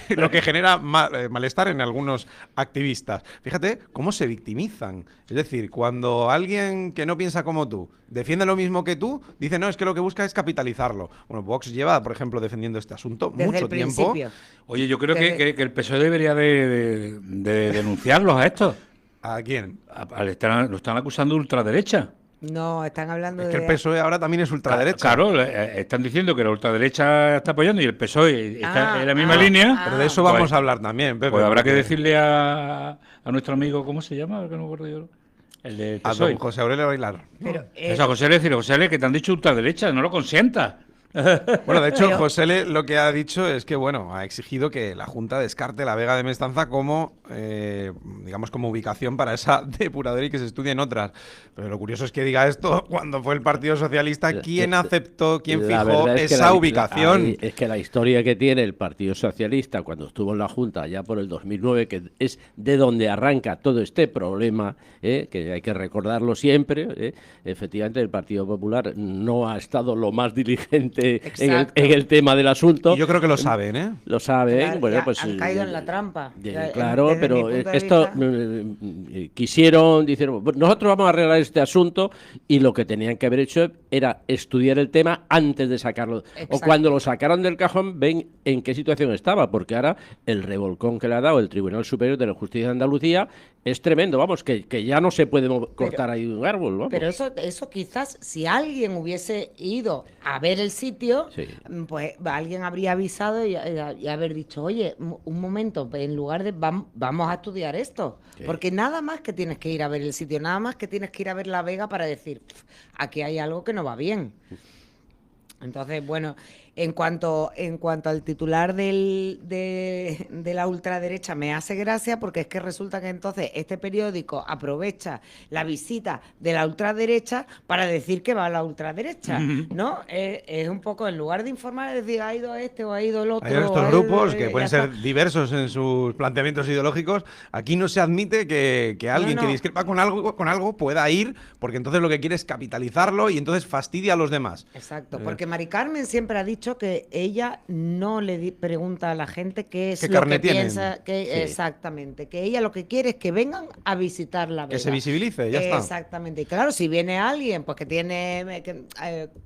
Speaker 1: lo que genera malestar en algunos activistas. Fíjate cómo se victimizan. Es decir, cuando alguien que no piensa como tú defiende lo mismo que tú, dice, no, es que lo que busca es capitalizarlo. Bueno, Vox lleva, por ejemplo, defendiendo este asunto mucho tiempo.
Speaker 6: Oye, yo creo que el PSOE debería de denunciarlos a estos.
Speaker 1: ¿A quién?
Speaker 6: Lo están acusando de ultraderecha.
Speaker 3: No, están hablando
Speaker 1: de... Es que el PSOE ahora también es ultraderecha.
Speaker 6: Claro, están diciendo que la ultraderecha está apoyando y el PSOE está en la misma línea.
Speaker 1: Pero de eso vamos a hablar también, Pepe.
Speaker 6: Pues habrá que decirle a nuestro amigo, ¿cómo se llama? Que no me acuerdo yo. El de PSOE.
Speaker 1: A don José Aurelio Bailar.
Speaker 6: Eso, a José le que te han dicho ultraderecha, no lo consientas.
Speaker 1: Bueno, de hecho, José lo que ha dicho es que, ha exigido que la Junta descarte la Vega de Mestanza como, como ubicación para esa depuradora y que se estudien otras. Pero lo curioso es que diga esto cuando fue el Partido Socialista quien aceptó, quien fijó esa ubicación.
Speaker 2: Es que la historia que tiene el Partido Socialista cuando estuvo en la Junta ya por el 2009, que es de donde arranca todo este problema, que hay que recordarlo siempre, efectivamente el Partido Popular no ha estado lo más diligente en el tema del asunto.
Speaker 1: Y yo creo que lo saben, ¿eh?
Speaker 2: Lo saben.
Speaker 3: Bueno, pues han caído en la trampa.
Speaker 2: Claro, pero esto dijeron, nosotros vamos a arreglar este asunto y lo que tenían que haber hecho era estudiar el tema antes de sacarlo. Exacto. O cuando lo sacaron del cajón, ven en qué situación estaba, porque ahora el revolcón que le ha dado el Tribunal Superior de la Justicia de Andalucía es tremendo, vamos, que ya no se puede cortar ahí un árbol, vamos.
Speaker 3: Pero eso quizás, si alguien hubiese ido a ver el sitio, pues alguien habría avisado y haber dicho, oye, un momento, en lugar de vamos a estudiar esto, porque nada más que tienes que ir a ver el sitio, nada más que tienes que ir a ver la Vega para decir, aquí hay algo que no va bien. Entonces, bueno, en cuanto al titular de la ultraderecha, me hace gracia porque es que resulta que entonces este periódico aprovecha la visita de la ultraderecha para decir que va a la ultraderecha, ¿no? Es un poco, en lugar de informar, es decir, ha ido este o ha ido el otro.
Speaker 1: Hay estos grupos que pueden ser diversos en sus planteamientos ideológicos. Aquí no se admite que alguien que discrepa con algo pueda ir, porque entonces lo que quiere es capitalizarlo y entonces fastidia a los demás.
Speaker 3: Exacto, porque Mari Carmen siempre ha dicho que ella no le pregunta a la gente qué es lo que piensa, exactamente, que ella lo que quiere es que vengan a visitar la Vega.
Speaker 1: Que se visibilice, ya está.
Speaker 3: Exactamente, y claro, si viene alguien pues que tiene,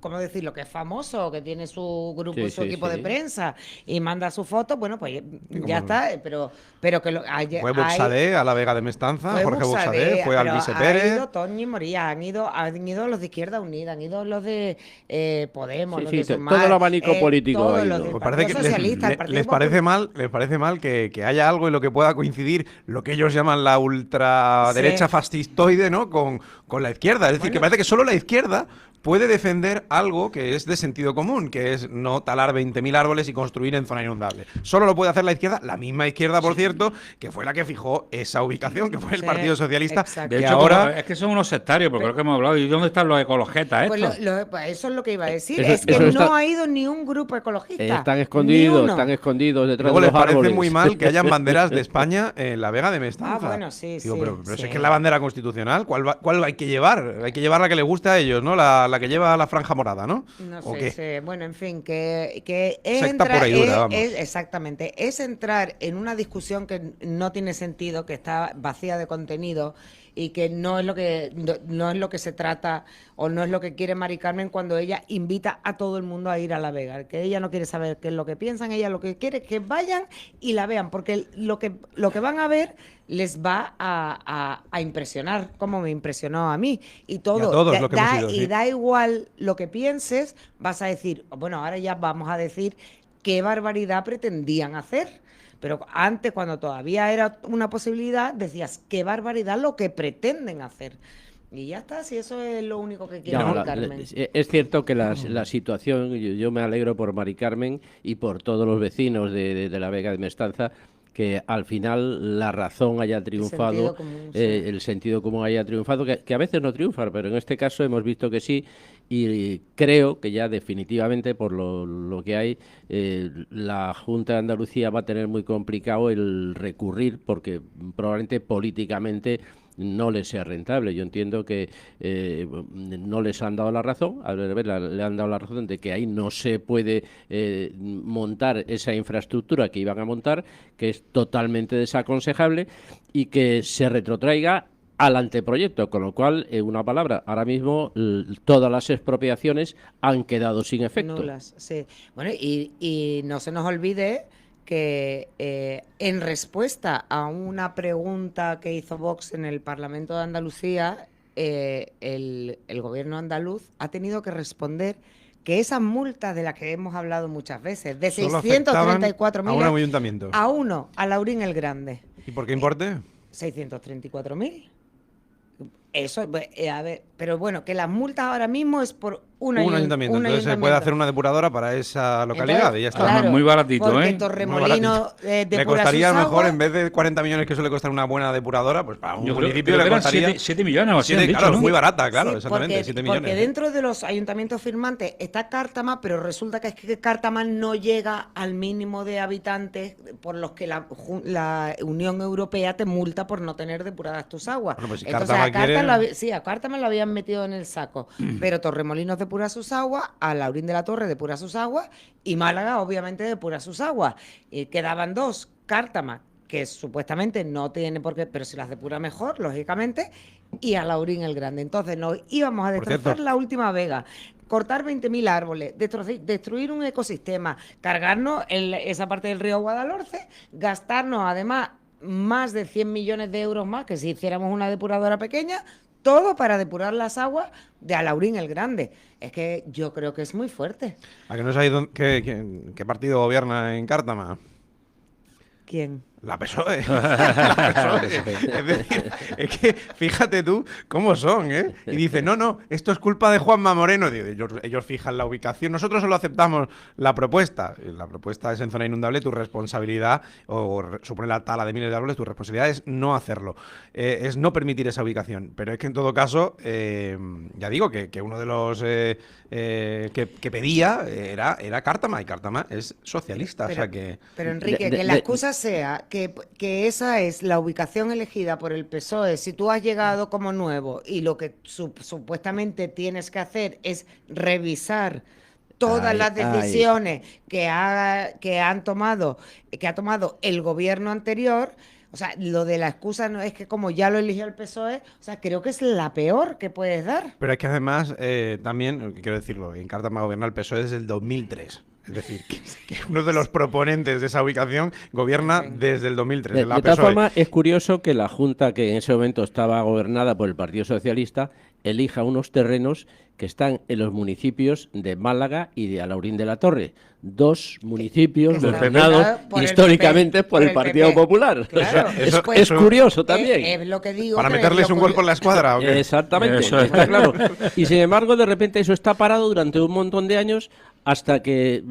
Speaker 3: ¿cómo decirlo?, que es famoso, que tiene su grupo, su equipo de prensa y manda su foto, bueno, pues ya está, pero que
Speaker 1: fue Buxadé a la Vega de Mestanza, Jorge Buxadé, fue Alvise Pérez.
Speaker 3: Ha ido Toñi Moría, han ido los de Izquierda Unida, han ido los de Podemos, los de Sumar,
Speaker 2: todo el abanico político.
Speaker 1: Pues parece que les parece mal que haya algo en lo que pueda coincidir lo que ellos llaman la ultraderecha fascistoide, ¿no? con la izquierda. Es decir, que parece que solo la izquierda puede defender algo que es de sentido común, que es no talar 20.000 árboles y construir en zona inundable. Solo lo puede hacer la izquierda, la misma izquierda, por cierto, que fue la que fijó esa ubicación, que fue el Partido Socialista.
Speaker 6: De hecho, ahora es que son unos sectarios, porque creo que hemos hablado. ¿Y dónde están los ecologetas estos?
Speaker 3: Pues eso es lo que iba a decir. Es que no ha ido ni un grupo ecologista.
Speaker 2: Están escondidos detrás de los árboles.
Speaker 1: Les parece muy mal que hayan banderas de España en la Vega de Mestanza.
Speaker 3: Bueno, sí.
Speaker 1: Pero es que es la bandera constitucional. ¿Cuál hay que llevar? Hay que llevar la que le guste a ellos, ¿no? La que lleva la franja morada, ¿no?
Speaker 3: No sé, bueno, en fin, que es
Speaker 1: secta pura y dura, vamos.
Speaker 3: Exactamente, es entrar en una discusión que no tiene sentido, que está vacía de contenido y que no es lo que se trata o no es lo que quiere Mari Carmen cuando ella invita a todo el mundo a ir a la Vega, que ella no quiere saber qué es lo que piensan, ella lo que quiere es que vayan y la vean, porque lo que van a ver les va a impresionar, como me impresionó a mí, y todo, da igual lo que pienses, vas a decir, bueno, ahora ya vamos a decir qué barbaridad pretendían hacer. Pero antes, cuando todavía era una posibilidad, decías, qué barbaridad lo que pretenden hacer. Y ya está, si eso es lo único que quiere Mari Carmen.
Speaker 2: Es cierto que la situación, yo me alegro por Mari Carmen y por todos los vecinos de la Vega de Mestanza, que al final la razón haya triunfado, el sentido común haya triunfado, que a veces no triunfa, pero en este caso hemos visto que sí, y creo que ya definitivamente por lo que hay, la Junta de Andalucía va a tener muy complicado el recurrir, porque probablemente políticamente no les sea rentable. Yo entiendo que no les han dado la razón, le han dado la razón de que ahí no se puede montar esa infraestructura que iban a montar, que es totalmente desaconsejable, y que se retrotraiga al anteproyecto, con lo cual, en una palabra, ahora mismo todas las expropiaciones han quedado sin efecto.
Speaker 3: Nulas, sí. Bueno, y no se nos olvide que en respuesta a una pregunta que hizo Vox en el Parlamento de Andalucía, el gobierno andaluz ha tenido que responder que esas multas de las que hemos hablado muchas veces, de 634.000
Speaker 1: a un ayuntamiento,
Speaker 3: a uno, a Laurín el Grande.
Speaker 1: ¿Y por qué importe?
Speaker 3: 634.000. Eso, a ver, pero bueno, que las multas ahora mismo es por un ayuntamiento.
Speaker 1: Entonces se puede hacer una depuradora para esa localidad.
Speaker 3: Entonces,
Speaker 1: y ya está.
Speaker 3: Claro,
Speaker 6: muy baratito,
Speaker 3: porque Torremolino
Speaker 1: le costaría a lo mejor, en vez de 40 millones que suele costar una buena depuradora, pues para un municipio le costaría
Speaker 6: 7 millones o así.
Speaker 1: Claro,
Speaker 6: ¿no?
Speaker 1: muy barata, claro,
Speaker 3: sí,
Speaker 1: exactamente, 7 millones.
Speaker 3: Porque dentro de los ayuntamientos firmantes está Cártama, pero resulta que es que Cártama no llega al mínimo de habitantes por los que la Unión Europea te multa por no tener depuradas tus aguas.
Speaker 1: Bueno, pues si
Speaker 3: entonces a Cártama lo habían metido en el saco, pero Torremolinos depura sus aguas, a Laurín de la Torre depura sus aguas y Málaga obviamente depura sus aguas. Y quedaban dos, Cártama, que supuestamente no tiene por qué, pero si las depura mejor, lógicamente, y a Laurín el Grande. Entonces nos íbamos a destrozar la última Vega, cortar 20.000 árboles, destruir un ecosistema, cargarnos esa parte del río Guadalhorce, gastarnos además más de 100 millones de euros más que si hiciéramos una depuradora pequeña, todo para depurar las aguas de Alaurín el Grande. Es que yo creo que es muy fuerte.
Speaker 1: ¿A que no sabéis qué partido gobierna en Cártama?
Speaker 3: ¿Quién?
Speaker 1: La PSOE. La PSOE. Es decir, es que fíjate tú cómo son, ¿eh? Y dice, no, esto es culpa de Juanma Moreno. Digo, ellos fijan la ubicación. Nosotros solo aceptamos la propuesta. La propuesta es en zona inundable, tu responsabilidad, supone la tala de miles de árboles, tu responsabilidad es no hacerlo. Es no permitir esa ubicación. Pero es que en todo caso, ya digo que uno de los que pedía era Cártama, y Cártama es socialista.
Speaker 3: Pero Enrique, que la excusa sea que esa es la ubicación elegida por el PSOE. Si tú has llegado como nuevo y lo que supuestamente tienes que hacer es revisar todas las decisiones que ha tomado el gobierno anterior. O sea, lo de la excusa no es que como ya lo eligió el PSOE, o sea, creo que es la peor que puedes dar.
Speaker 1: Pero es que además, también, quiero decirlo, en Cártama gobierna el PSOE desde el 2003. Es decir, que uno de los proponentes de esa ubicación gobierna desde el 2003.
Speaker 2: De todas formas, es curioso que la Junta, que en ese momento estaba gobernada por el Partido Socialista, elija unos terrenos que están en los municipios de Málaga y de Alaurín de la Torre, dos municipios gobernados históricamente por el Partido Popular.
Speaker 3: Claro.
Speaker 2: Es curioso también.
Speaker 3: Es lo que digo.
Speaker 1: ¿Para meterles un gol por la escuadra? ¿O qué?
Speaker 2: Exactamente, está claro. Y sin embargo, de repente eso está parado durante un montón de años hasta que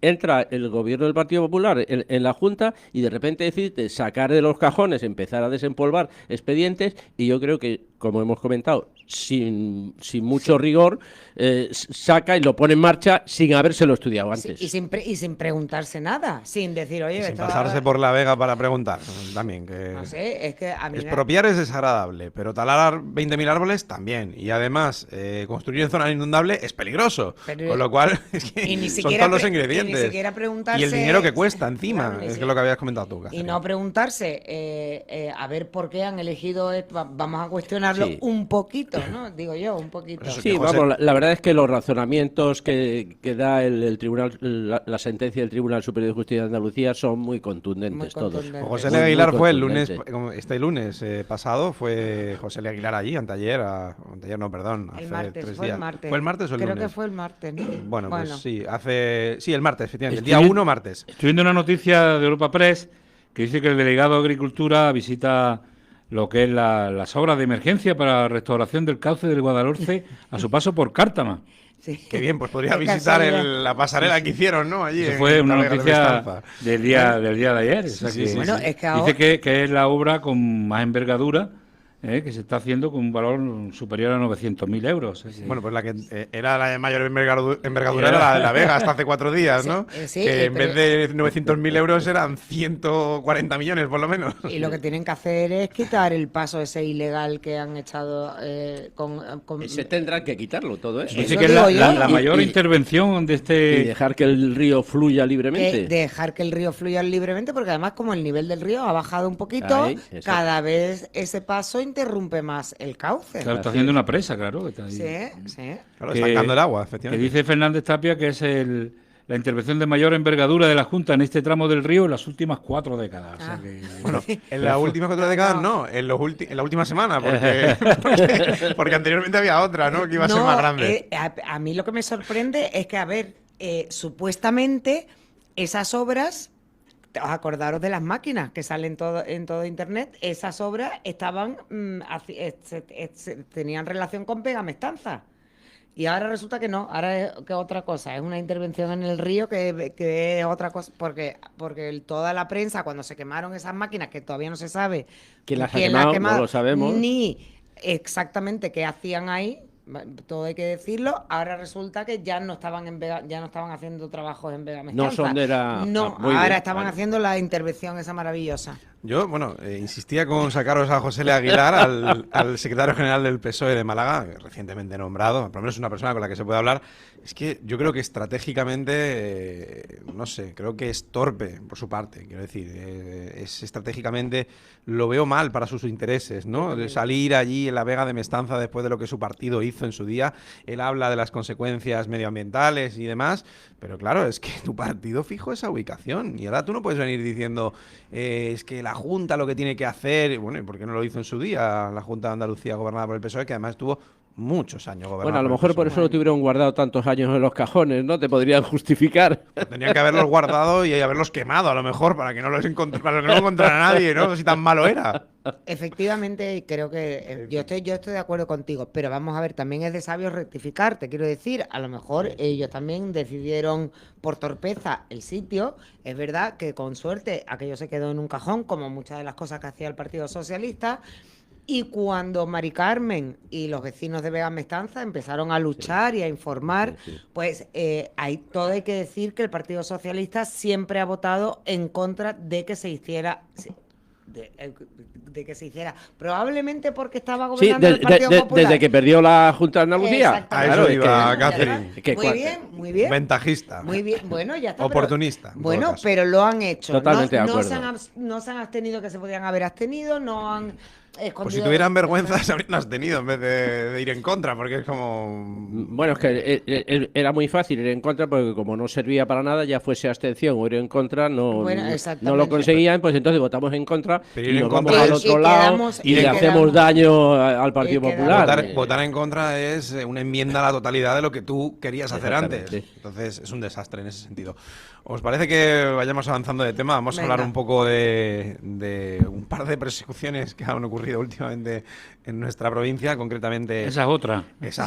Speaker 2: entra el gobierno del Partido Popular en la Junta y de repente decide sacar de los cajones, empezar a desempolvar expedientes, y yo creo que, como hemos comentado, sin mucho rigor, saca y lo pone en marcha sin habérselo estudiado antes.
Speaker 3: Sí, y sin preguntarse nada, sin decir, oye...
Speaker 1: Sin pasarse por la vega para preguntar, también. Que
Speaker 3: no sé, es que a mí...
Speaker 1: Expropiar es desagradable, pero talar 20.000 árboles también. Y además, construir en zona inundable es peligroso. Con lo cual, es que son todos los ingredientes.
Speaker 3: Y ni siquiera preguntarse...
Speaker 1: Y el dinero que cuesta encima,
Speaker 3: Claro,
Speaker 1: es que es lo que habías comentado tú.
Speaker 3: Y no preguntarse, a ver por qué han elegido esto, vamos a cuestionarlo un poquito, ¿no? Digo yo, un poquito.
Speaker 2: Sí, vamos, la verdad es que los razonamientos que da el tribunal, la sentencia del Tribunal Superior de Justicia de Andalucía son muy contundentes todos.
Speaker 1: José L. Aguilar fue el lunes, este lunes pasado, fue José L. Aguilar allí, anteayer no, perdón,
Speaker 3: el
Speaker 1: hace
Speaker 3: martes,
Speaker 1: 3
Speaker 3: fue
Speaker 1: días.
Speaker 3: el martes.
Speaker 1: ¿Fue el martes o el lunes?
Speaker 3: Creo que fue el martes, ¿no?
Speaker 1: Bueno, pues sí, el martes, efectivamente, el día 1 martes.
Speaker 6: Estoy viendo una noticia de Europa Press que dice que el delegado de Agricultura visita lo que es las obras de emergencia para la restauración del cauce del Guadalhorce a su paso por Cártama.
Speaker 3: Sí.
Speaker 1: Qué bien, pues podría visitar la pasarela que hicieron, ¿no? Allí.
Speaker 6: Eso fue una noticia del día de ayer. O sea
Speaker 3: Bueno, es que ahora...
Speaker 6: Dice que es la obra con más envergadura que se está haciendo con un valor superior a 900.000 euros.
Speaker 1: Bueno, pues la que era la de mayor envergadura era la de La Vega hasta hace 4 días, ¿no? Que en vez de 900.000 euros eran 140 millones, por lo menos.
Speaker 3: Y lo que tienen que hacer es quitar el paso ese ilegal que han echado con...
Speaker 2: Se tendrán que quitarlo todo eso.
Speaker 6: Dice que es la mayor intervención de este...
Speaker 2: Y dejar que el río fluya libremente.
Speaker 3: Dejar que el río fluya libremente, porque además como el nivel del río ha bajado un poquito, cada vez ese paso interrumpe más el cauce.
Speaker 6: Claro, está haciendo una presa, claro. Que está ahí.
Speaker 3: Sí.
Speaker 1: Claro, estancando el agua, efectivamente.
Speaker 6: Que dice Fernández Tapia que es la intervención de mayor envergadura de la Junta en este tramo del río en las últimas 4 décadas. O sea que,
Speaker 1: bueno, en las últimas 4 décadas no, en la última semana, porque anteriormente había otra, ¿no? Que iba a ser más grande.
Speaker 3: A mí lo que me sorprende es que, a ver, supuestamente esas obras... Acordaros de las máquinas que salen en todo internet, esas obras estaban tenían relación con Pegamestanza. Y ahora resulta que no, ahora es que otra cosa, es una intervención en el río que es otra cosa, porque toda la prensa, cuando se quemaron esas máquinas, que todavía no se sabe
Speaker 2: quién las ha quemado, no lo sabemos,
Speaker 3: ni exactamente qué hacían ahí, todo hay que decirlo, ahora resulta que ya no estaban haciendo trabajos en Pegamestanza. Ahora estaban haciendo la intervención esa maravillosa.
Speaker 1: Yo, insistía con sacaros a José L. Aguilar, al secretario general del PSOE de Málaga, recientemente nombrado, por lo menos una persona con la que se puede hablar. Es que yo creo que estratégicamente, no sé, creo que es torpe por su parte, quiero decir, es estratégicamente, lo veo mal para sus intereses, ¿no? De salir allí en la Vega de Mestanza después de lo que su partido hizo en su día, él habla de las consecuencias medioambientales y demás, pero claro, es que tu partido fijó esa ubicación y ahora tú no puedes venir diciendo es que la Junta lo que tiene que hacer, bueno, ¿y por qué no lo hizo en su día la Junta de Andalucía gobernada por el PSOE, que además estuvo muchos años gobernando.
Speaker 2: Bueno, a lo mejor por eso lo tuvieron guardado tantos años en los cajones, ¿no? Te podrían justificar.
Speaker 1: Tenían que haberlos guardado y haberlos quemado, a lo mejor, para que no los para que no lo encontrara nadie, ¿no? Si tan malo era.
Speaker 3: Efectivamente, creo que yo estoy de acuerdo contigo, pero vamos a ver, también es de sabios rectificar, te quiero decir, a lo mejor ellos también decidieron por torpeza el sitio. Es verdad que con suerte aquello se quedó en un cajón, como muchas de las cosas que hacía el Partido Socialista. Y cuando Mari Carmen y los vecinos de Vega Mestanza empezaron a luchar y a informar, pues hay que decir que el Partido Socialista siempre ha votado en contra de que se hiciera... De que se hiciera, probablemente porque estaba gobernando el Partido Popular.
Speaker 2: Desde que perdió la Junta de Andalucía.
Speaker 1: A eso iba, Catherine.
Speaker 3: Muy bien, muy bien.
Speaker 1: Ventajista.
Speaker 3: Muy bien, bueno, ya está.
Speaker 1: Oportunista.
Speaker 3: Bueno, pero lo han hecho.
Speaker 2: Totalmente de acuerdo.
Speaker 3: No se han abstenido, que se podían haber abstenido, no han escondido.
Speaker 1: Pues si tuvieran vergüenza se habrían abstenido en vez de ir en contra, porque es como...
Speaker 2: Bueno, es que era muy fácil ir en contra, porque como no servía para nada, ya fuese abstención o ir en contra, no lo conseguían, pues entonces votamos en contra y nos vamos al otro lado y le hacemos daño al Partido Popular.
Speaker 1: Votar en contra es una enmienda a la totalidad de lo que tú querías hacer antes. Entonces es un desastre en ese sentido. ¿Os parece que vayamos avanzando de tema? Vamos a hablar un poco de un par de persecuciones que han ocurrido últimamente en nuestra provincia, concretamente...
Speaker 6: Esa es otra.
Speaker 1: Esas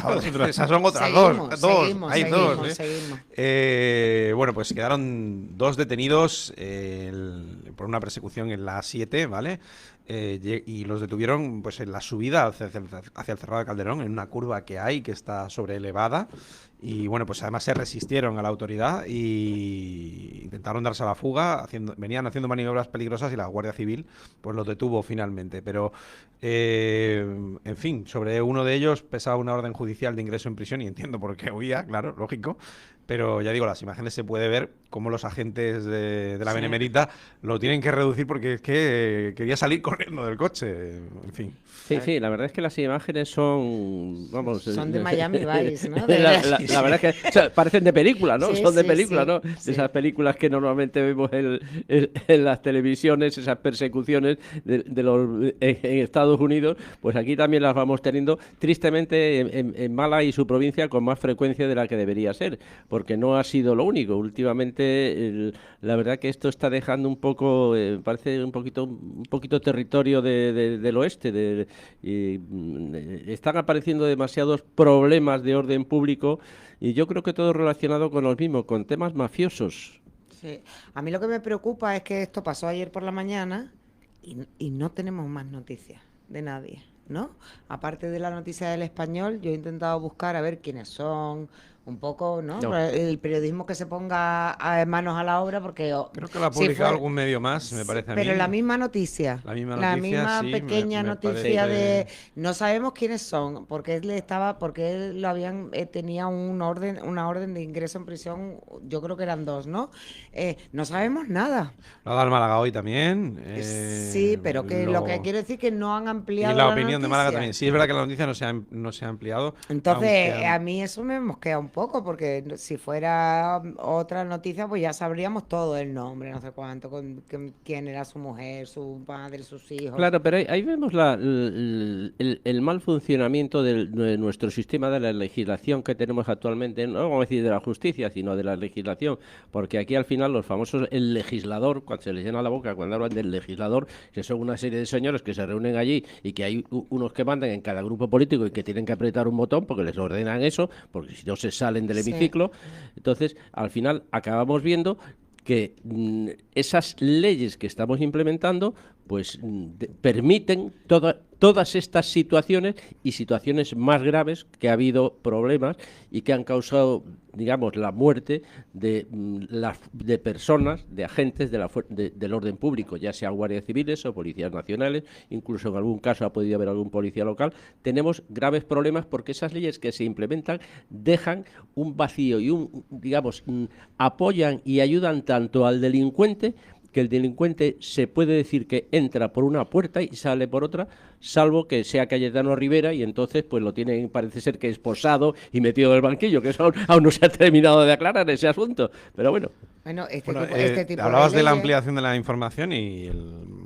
Speaker 1: son otras dos. Hay dos. Bueno, pues quedaron 2 detenidos por una persecución en la A7, ¿vale? Y los detuvieron pues en la subida hacia el Cerrado de Calderón, en una curva que hay que está sobreelevada. Y bueno, pues además se resistieron a la autoridad y intentaron darse a la fuga, venían haciendo maniobras peligrosas y la Guardia Civil pues los detuvo finalmente. Pero, en fin, sobre uno de ellos pesaba una orden judicial de ingreso en prisión y entiendo por qué huía, claro, lógico. Pero ya digo, las imágenes se puede ver cómo los agentes de la Benemérita lo tienen que reducir porque es que quería salir corriendo del coche, en fin.
Speaker 2: Sí, la verdad es que las imágenes son...
Speaker 3: Son de Miami Vice, ¿no?
Speaker 2: La verdad es que o sea, parecen de película, ¿no?
Speaker 3: Sí,
Speaker 2: son de película, ¿no?
Speaker 3: Sí.
Speaker 2: De esas películas que normalmente vemos en las televisiones, esas persecuciones en Estados Unidos, pues aquí también las vamos teniendo, tristemente, en Málaga y su provincia con más frecuencia de la que debería ser, porque no ha sido lo único. Últimamente, la verdad que esto está dejando un poco, parece un poquito territorio del oeste, están apareciendo demasiados problemas de orden público y yo creo que todo relacionado con los mismos, con temas mafiosos.
Speaker 3: Sí. A mí lo que me preocupa es que esto pasó ayer por la mañana y no tenemos más noticias de nadie, ¿no? Aparte de la noticia del Español, yo he intentado buscar a ver quiénes son, un poco, ¿no? El periodismo que se ponga manos a la obra, porque...
Speaker 1: Creo que lo ha publicado algún medio más, me parece a mí.
Speaker 3: Pero la misma noticia.
Speaker 1: La misma
Speaker 3: sí, pequeña noticia de... No sabemos quiénes son, porque él lo habían... tenía una orden de ingreso en prisión, yo creo que eran 2, ¿no? No sabemos nada.
Speaker 1: Lo ha dado el Málaga hoy también.
Speaker 3: Sí, pero que lo que quiero decir es que no han ampliado
Speaker 1: y la opinión de Málaga también. Sí, es verdad que la noticia no se ha ampliado.
Speaker 3: Entonces, a mí eso me mosquea un poco, porque si fuera otra noticia, pues ya sabríamos todo, el nombre, no sé cuánto, quién era su mujer, su padre, sus hijos.
Speaker 2: Claro, pero ahí vemos el mal funcionamiento de nuestro sistema, de la legislación que tenemos actualmente, no vamos a decir de la justicia, sino de la legislación, porque aquí al final los famosos, el legislador, cuando se les llena la boca cuando hablan del legislador, que son una serie de señores que se reúnen allí y que hay unos que mandan en cada grupo político y que tienen que apretar un botón porque les ordenan eso, porque si no se salen del hemiciclo. Entonces, al final acabamos viendo que esas leyes que estamos implementando pues permiten todas estas situaciones y situaciones más graves que ha habido problemas y que han causado, digamos, la muerte de personas, de agentes del orden público, ya sea guardias civiles o policías nacionales, incluso en algún caso ha podido haber algún policía local. Tenemos graves problemas porque esas leyes que se implementan dejan un vacío y apoyan y ayudan tanto al delincuente, que el delincuente se puede decir que entra por una puerta y sale por otra, salvo que sea Cayetano Rivera, y entonces pues lo tienen, parece ser que esposado y metido en el banquillo, que eso aún no se ha terminado de aclarar ese asunto, pero bueno.
Speaker 3: Bueno,
Speaker 1: este tipo hablabas de la ampliación de la información y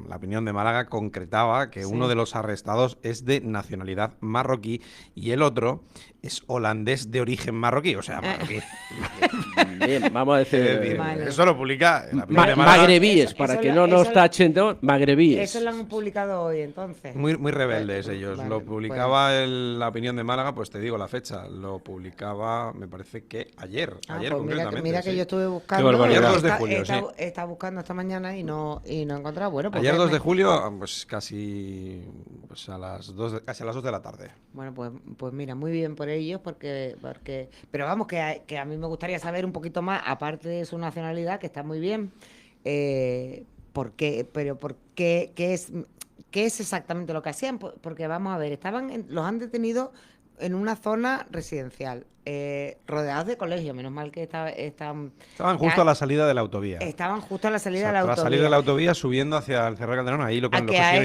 Speaker 1: la opinión de Málaga concretaba que uno de los arrestados es de nacionalidad marroquí y el otro es holandés de origen marroquí, o sea, marroquí.
Speaker 2: Bien, vamos a decir...
Speaker 1: Eso lo publica la opinión de Málaga.
Speaker 2: Magrebíes, para que no nos tachen, magrebíes.
Speaker 3: Eso lo han publicado hoy, entonces.
Speaker 1: Muy rebeldes ellos. Lo publicaba la opinión de Málaga, pues te digo la fecha. Lo publicaba, me parece que ayer
Speaker 3: Pues
Speaker 1: concretamente.
Speaker 3: Mira que yo estuve buscando.
Speaker 1: Ayer 2 de julio,
Speaker 3: Estaba buscando esta mañana y no he encontrado. Bueno, pues
Speaker 1: ayer 2 de julio, pues casi casi a las 2 de la tarde.
Speaker 3: Bueno, pues mira, muy bien por ellos, porque pero vamos, que a mí me gustaría saber un poquito más, aparte de su nacionalidad, que está muy bien, ¿por qué? Pero ¿por qué? ¿Qué es exactamente lo que hacían? Porque vamos a ver, los han detenido en una zona residencial, rodeados de colegios, menos mal que estaban
Speaker 1: justo a la salida de la autovía.
Speaker 3: Estaban justo a la salida de la autovía.
Speaker 1: A salir de la autovía subiendo hacia el Cerro Calderón, ahí lo
Speaker 3: a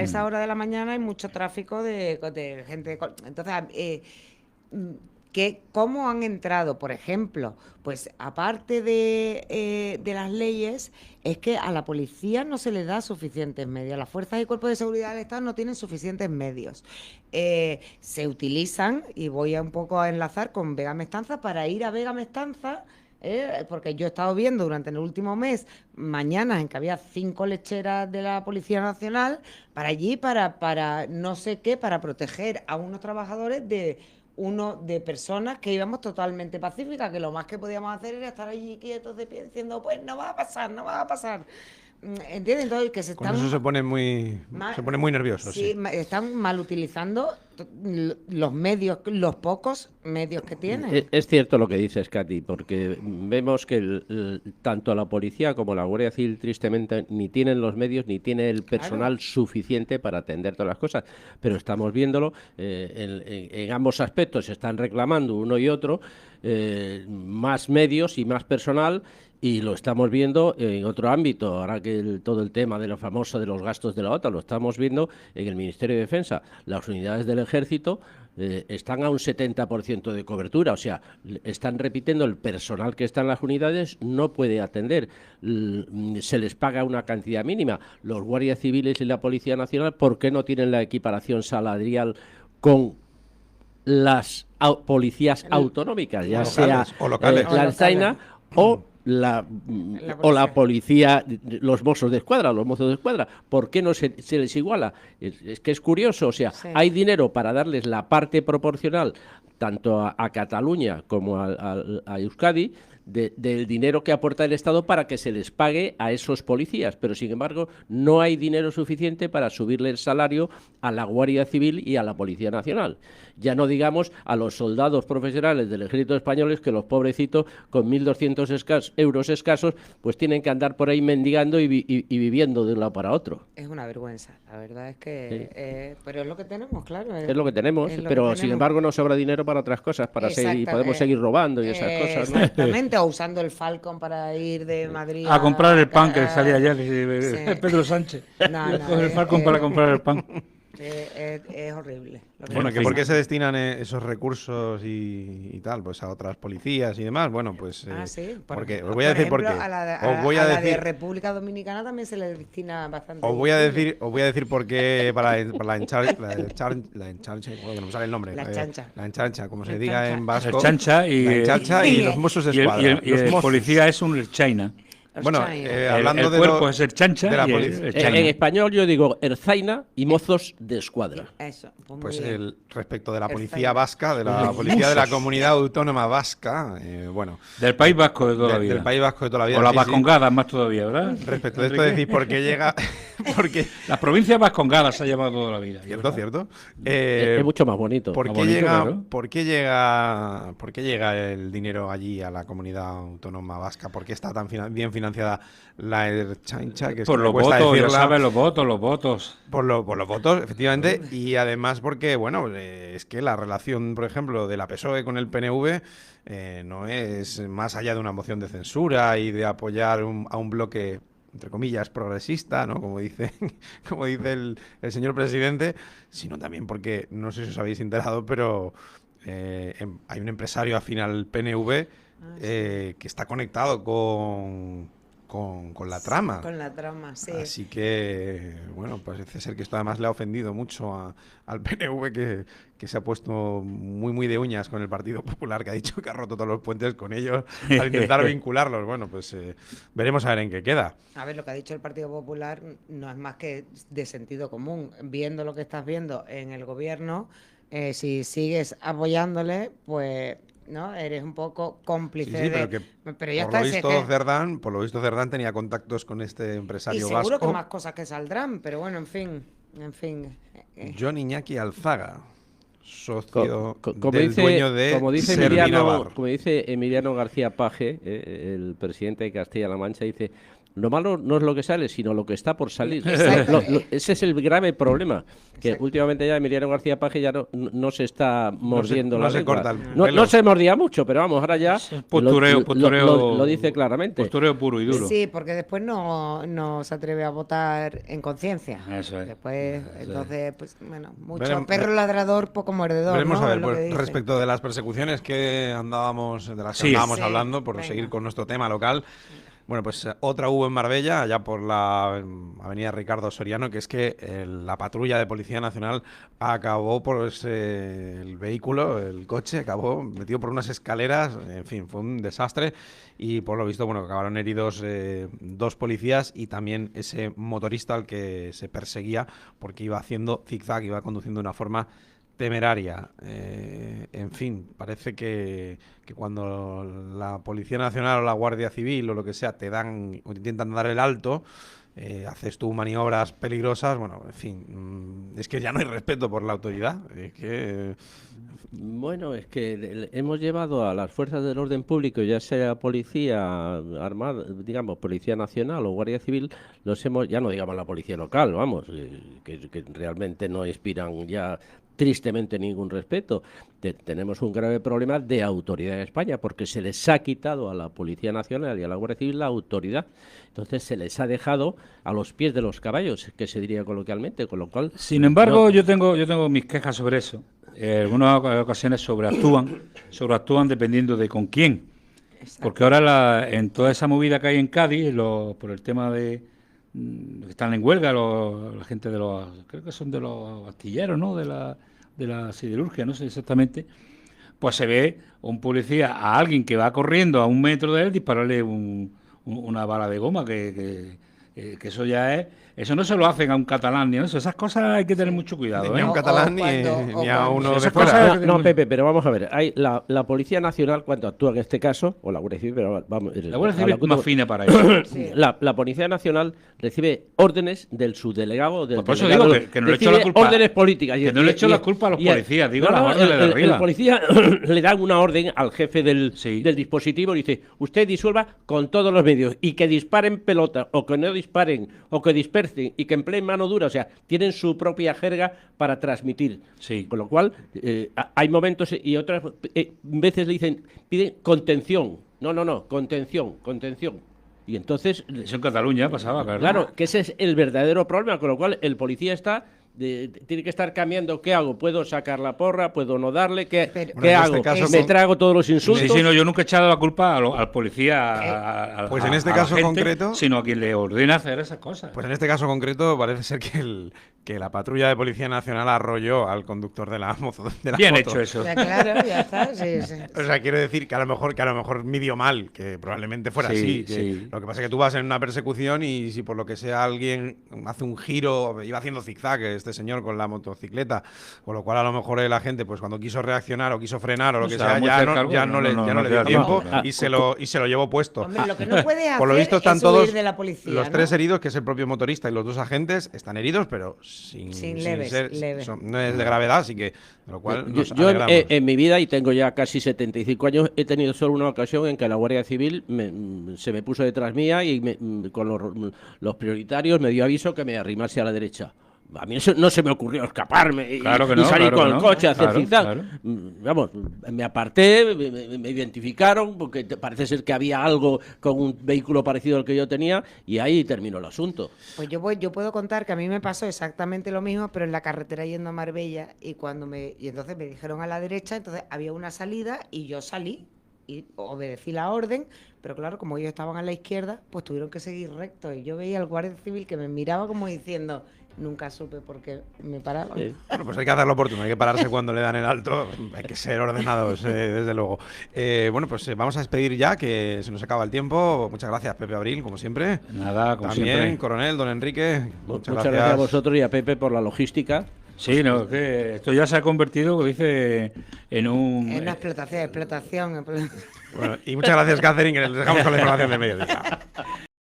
Speaker 3: esa hora de la mañana hay mucho tráfico de gente. Entonces, ¿cómo han entrado? Por ejemplo, pues aparte de las leyes, es que a la policía no se le da suficientes medios. Las fuerzas y cuerpos de seguridad del Estado no tienen suficientes medios. Se utilizan, y voy un poco a enlazar con Vega Mestanza, para ir a Vega Mestanza, porque yo he estado viendo durante el último mes mañanas en que había 5 lecheras de la Policía Nacional para allí, para no sé qué, para proteger a unos trabajadores de personas que íbamos totalmente pacíficas, que lo más que podíamos hacer era estar allí quietos de pie diciendo, pues no va a pasar. ¿Entiendes? Entonces, que
Speaker 1: con eso se pone muy nervioso.
Speaker 3: Sí, están mal utilizando los medios, los pocos medios que tienen.
Speaker 2: Es cierto lo que dices, Katy, porque vemos que tanto la policía como la Guardia Civil, tristemente, ni tienen los medios ni tiene el personal suficiente para atender todas las cosas. Pero estamos viéndolo, en ambos aspectos se están reclamando uno y otro, más medios y más personal. Y lo estamos viendo en otro ámbito, ahora que todo el tema de lo famoso de los gastos de la OTAN, lo estamos viendo en el Ministerio de Defensa. Las unidades del Ejército están a un 70% de cobertura, o sea, están repitiendo, el personal que está en las unidades no puede atender, se les paga una cantidad mínima. Los guardias civiles y la Policía Nacional, ¿por qué no tienen la equiparación salarial con las policías autonómicas, ya sea la Ertzaina o la policía, los mozos de escuadra? ¿Por qué no se les iguala? Es que es curioso, o sea, hay dinero para darles la parte proporcional tanto a Cataluña como a Euskadi del dinero que aporta el Estado para que se les pague a esos policías, pero sin embargo no hay dinero suficiente para subirle el salario a la Guardia Civil y a la Policía Nacional. Ya no digamos a los soldados profesionales del Ejército Español, que los pobrecitos con 1.200 euros escasos pues tienen que andar por ahí mendigando y viviendo de un lado para otro.
Speaker 3: Es una vergüenza, la verdad es que pero es lo que tenemos, claro.
Speaker 2: Es lo que tenemos, pero sin embargo nos sobra dinero para otras cosas, para seguir, podemos seguir robando y esas cosas, ¿no?
Speaker 3: Exactamente, o usando el Falcon para ir de Madrid
Speaker 6: a comprar el pan que salía ayer Pedro Sánchez. Coge el Falcon para comprar el pan.
Speaker 3: Es horrible.
Speaker 1: Bueno, ¿por qué se destinan esos recursos y tal? Pues a otras policías y demás. Bueno, pues...
Speaker 3: sí.
Speaker 1: Porque os voy a decir por qué.
Speaker 3: A la de República Dominicana también se le destina bastante.
Speaker 1: Os voy a decir por qué para la enchancha, no me sale el nombre.
Speaker 3: La chancha.
Speaker 1: La enchancha, como se diga en vasco.
Speaker 6: La chancha
Speaker 1: y los mozos de escuadra.
Speaker 6: Y el policía es un ertzaina.
Speaker 1: Bueno, hablando
Speaker 6: el cuerpo es erchancha
Speaker 1: de la
Speaker 6: policía.
Speaker 2: En español yo digo erzaina y mozos de escuadra.
Speaker 3: Eso.
Speaker 1: Pues respecto de la policía vasca, de la policía de la Comunidad Autónoma Vasca, bueno.
Speaker 6: Del País Vasco de toda la vida.
Speaker 1: Del País Vasco de toda la vida.
Speaker 6: O las vascongadas más todavía, ¿verdad?
Speaker 1: Respecto de esto decís por qué llega...
Speaker 6: Las provincias vascongadas se ha llamado toda la vida.
Speaker 1: Cierto.
Speaker 2: Es mucho más bonito.
Speaker 1: ¿Por qué llega el dinero allí a la Comunidad Autónoma Vasca? ¿Por qué está tan bien financiada la Ertzaintza?
Speaker 6: Por los votos, ya sabes, los votos.
Speaker 1: Por los votos, efectivamente, y además porque, bueno, es que la relación, por ejemplo, de la PSOE con el PNV no es más allá de una moción de censura y de apoyar a un bloque entre comillas, progresista, ¿no? Como dice, como dice el señor presidente, sino también porque, no sé si os habéis enterado, pero hay un empresario afín al PNV que está conectado con la trama.
Speaker 3: Con la trama, sí.
Speaker 1: Así que, bueno, parece ser que esto además le ha ofendido mucho al PNV, que se ha puesto muy de uñas con el Partido Popular, que ha dicho que ha roto todos los puentes con ellos al intentar vincularlos. Bueno, pues veremos a ver en qué queda.
Speaker 3: A ver, lo que ha dicho el Partido Popular no es más que de sentido común. Viendo lo que estás viendo en el gobierno, si sigues apoyándole, pues... ¿no? Eres un poco cómplice
Speaker 1: pero ya está. Por lo visto Cerdán tenía contactos con este empresario vasco.
Speaker 3: Y seguro que más cosas que saldrán, pero bueno, en fin.
Speaker 1: John Iñaki Alzaga, socio del dueño de
Speaker 2: como dice Emiliano García Paje, el presidente de Castilla-La Mancha, dice: lo malo no es lo que sale, sino lo que está por salir. Ese es el grave problema. Que últimamente ya Emiliano García Paje ya no se está mordiendo la lengua. No se mordía mucho, pero vamos, ahora ya
Speaker 6: postureo,
Speaker 2: lo dice claramente.
Speaker 6: Postureo puro y duro.
Speaker 3: Sí, porque después no se atreve a votar en conciencia.
Speaker 6: Eso es.
Speaker 3: Después, entonces, pues bueno, mucho perro ladrador, poco mordedor.
Speaker 1: Veremos,
Speaker 3: ¿no?
Speaker 1: a ver, pues, respecto de las persecuciones que andábamos hablando, por seguir con nuestro tema local. Bueno, pues otra hubo en Marbella, allá por la avenida Ricardo Soriano, que es que la patrulla de Policía Nacional acabó por el vehículo, el coche, acabó metido por unas escaleras, en fin, fue un desastre y por lo visto, bueno, acabaron heridos 2 policías y también ese motorista al que se perseguía porque iba haciendo zigzag, iba conduciendo de una forma temeraria. En fin, parece que cuando la Policía Nacional o la Guardia Civil o lo que sea te dan o te intentan dar el alto, haces tú maniobras peligrosas, bueno, en fin, es que ya no hay respeto por la autoridad.
Speaker 2: Bueno, es que hemos llevado a las fuerzas del orden público, ya sea policía armada, digamos, policía nacional o guardia civil, ya no digamos la policía local, vamos, que realmente no inspiran ya tristemente ningún respeto. Tenemos un grave problema de autoridad en España porque se les ha quitado a la Policía Nacional y a la Guardia Civil la autoridad. Entonces se les ha dejado a los pies de los caballos, que se diría coloquialmente, con lo cual...
Speaker 6: Sin embargo, yo tengo mis quejas sobre eso. En algunas ocasiones sobreactúan dependiendo de con quién. Exacto. Porque ahora en toda esa movida que hay en Cádiz, por el tema de que están en huelga la gente de creo que son de los astilleros, ¿no? De la siderurgia, no sé exactamente, pues se ve un policía a alguien que va corriendo a 1 metro de él dispararle una bala de goma, que eso ya es... Eso no se lo hacen a un catalán ni a eso. Esas cosas hay que tener mucho cuidado.
Speaker 1: Ni a un catalán ni a uno de fuera.
Speaker 2: No, Pepe, pero vamos a ver. Hay la Policía Nacional, cuando actúa en este caso, o la Guardia Civil, pero vamos...
Speaker 6: La Guardia Civil es más fina para eso.
Speaker 2: Sí. La Policía Nacional recibe órdenes del subdelegado...
Speaker 6: Por eso digo que no le echo la culpa...
Speaker 2: órdenes políticas.
Speaker 6: Que no le echo la culpa a los policías, digo las órdenes de arriba.
Speaker 2: El policía le da una orden al jefe del dispositivo y dice: usted disuelva con todos los medios y que disparen pelota o que no disparen o que dispersen y que empleen mano dura, o sea, tienen su propia jerga para transmitir.
Speaker 6: Sí.
Speaker 2: Con lo cual, hay momentos y otras veces le piden contención. No, contención. Y entonces...
Speaker 6: Eso en Cataluña pasaba, ¿verdad?
Speaker 2: Claro, que ese es el verdadero problema, con lo cual el policía tiene que estar cambiando. ¿Qué hago? ¿Puedo sacar la porra? ¿Puedo no darle? ¿Qué hago? ¿Me trago todos los insultos?
Speaker 6: Sí, no, yo nunca he echado la culpa al policía,
Speaker 1: pues en este caso concreto,
Speaker 6: sino a quien le ordena hacer esas cosas.
Speaker 1: Pues en este caso concreto parece ser que la patrulla de Policía Nacional arrolló al conductor de la moto.
Speaker 6: Bien hecho eso.
Speaker 3: Ya, claro, ya está. Sí.
Speaker 1: O sea, quiero decir que a lo mejor midió mal, que probablemente fuera así. Lo que pasa es que tú vas en una persecución y si por lo que sea alguien hace un giro, iba haciendo zigzag este señor con la motocicleta, con lo cual a lo mejor la gente, pues cuando quiso reaccionar o quiso frenar o lo que sea, ya no le dio tiempo y se lo llevó puesto.
Speaker 3: Hombre, lo que no puede hacer
Speaker 1: por lo visto están
Speaker 3: es
Speaker 1: todos
Speaker 3: huir de la policía,
Speaker 1: los 3 heridos, que es el propio motorista y los 2 agentes, están heridos, pero sin
Speaker 3: leves.
Speaker 1: No es de gravedad, así que de lo cual
Speaker 2: yo en mi vida, y tengo ya casi 75 años, he tenido solo una ocasión en que la Guardia Civil se me puso detrás mía y con los prioritarios me dio aviso que me arrimase a la derecha. A mí eso no se me ocurrió escaparme y
Speaker 6: no,
Speaker 2: salir con el coche a hacer
Speaker 6: claro,
Speaker 2: zigzag.
Speaker 6: claro.
Speaker 2: Vamos, me aparté, me identificaron, porque parece ser que había algo con un vehículo parecido al que yo tenía, y ahí terminó el asunto.
Speaker 3: Pues yo puedo contar que a mí me pasó exactamente lo mismo, pero en la carretera yendo a Marbella, y entonces me dijeron a la derecha, entonces había una salida y yo salí y obedecí la orden, pero claro, como ellos estaban a la izquierda, pues tuvieron que seguir recto, y yo veía al guardia civil que me miraba como diciendo... Nunca supe por qué me paraban.
Speaker 1: Sí. Bueno, pues hay que hacerlo oportuno, hay que pararse cuando le dan el alto, hay que ser ordenados, desde luego. Bueno, pues vamos a despedir ya, que se nos acaba el tiempo. Muchas gracias, Pepe Abril, como siempre.
Speaker 6: Nada, como
Speaker 1: También,
Speaker 6: siempre.
Speaker 1: Coronel, don Enrique.
Speaker 2: Muchas gracias a vosotros y a Pepe por la logística.
Speaker 6: Sí, no, que esto ya se ha convertido, como dice, en un...
Speaker 3: En una explotación.
Speaker 1: Bueno, y muchas gracias, Catherine, que les dejamos con la información de mediodía.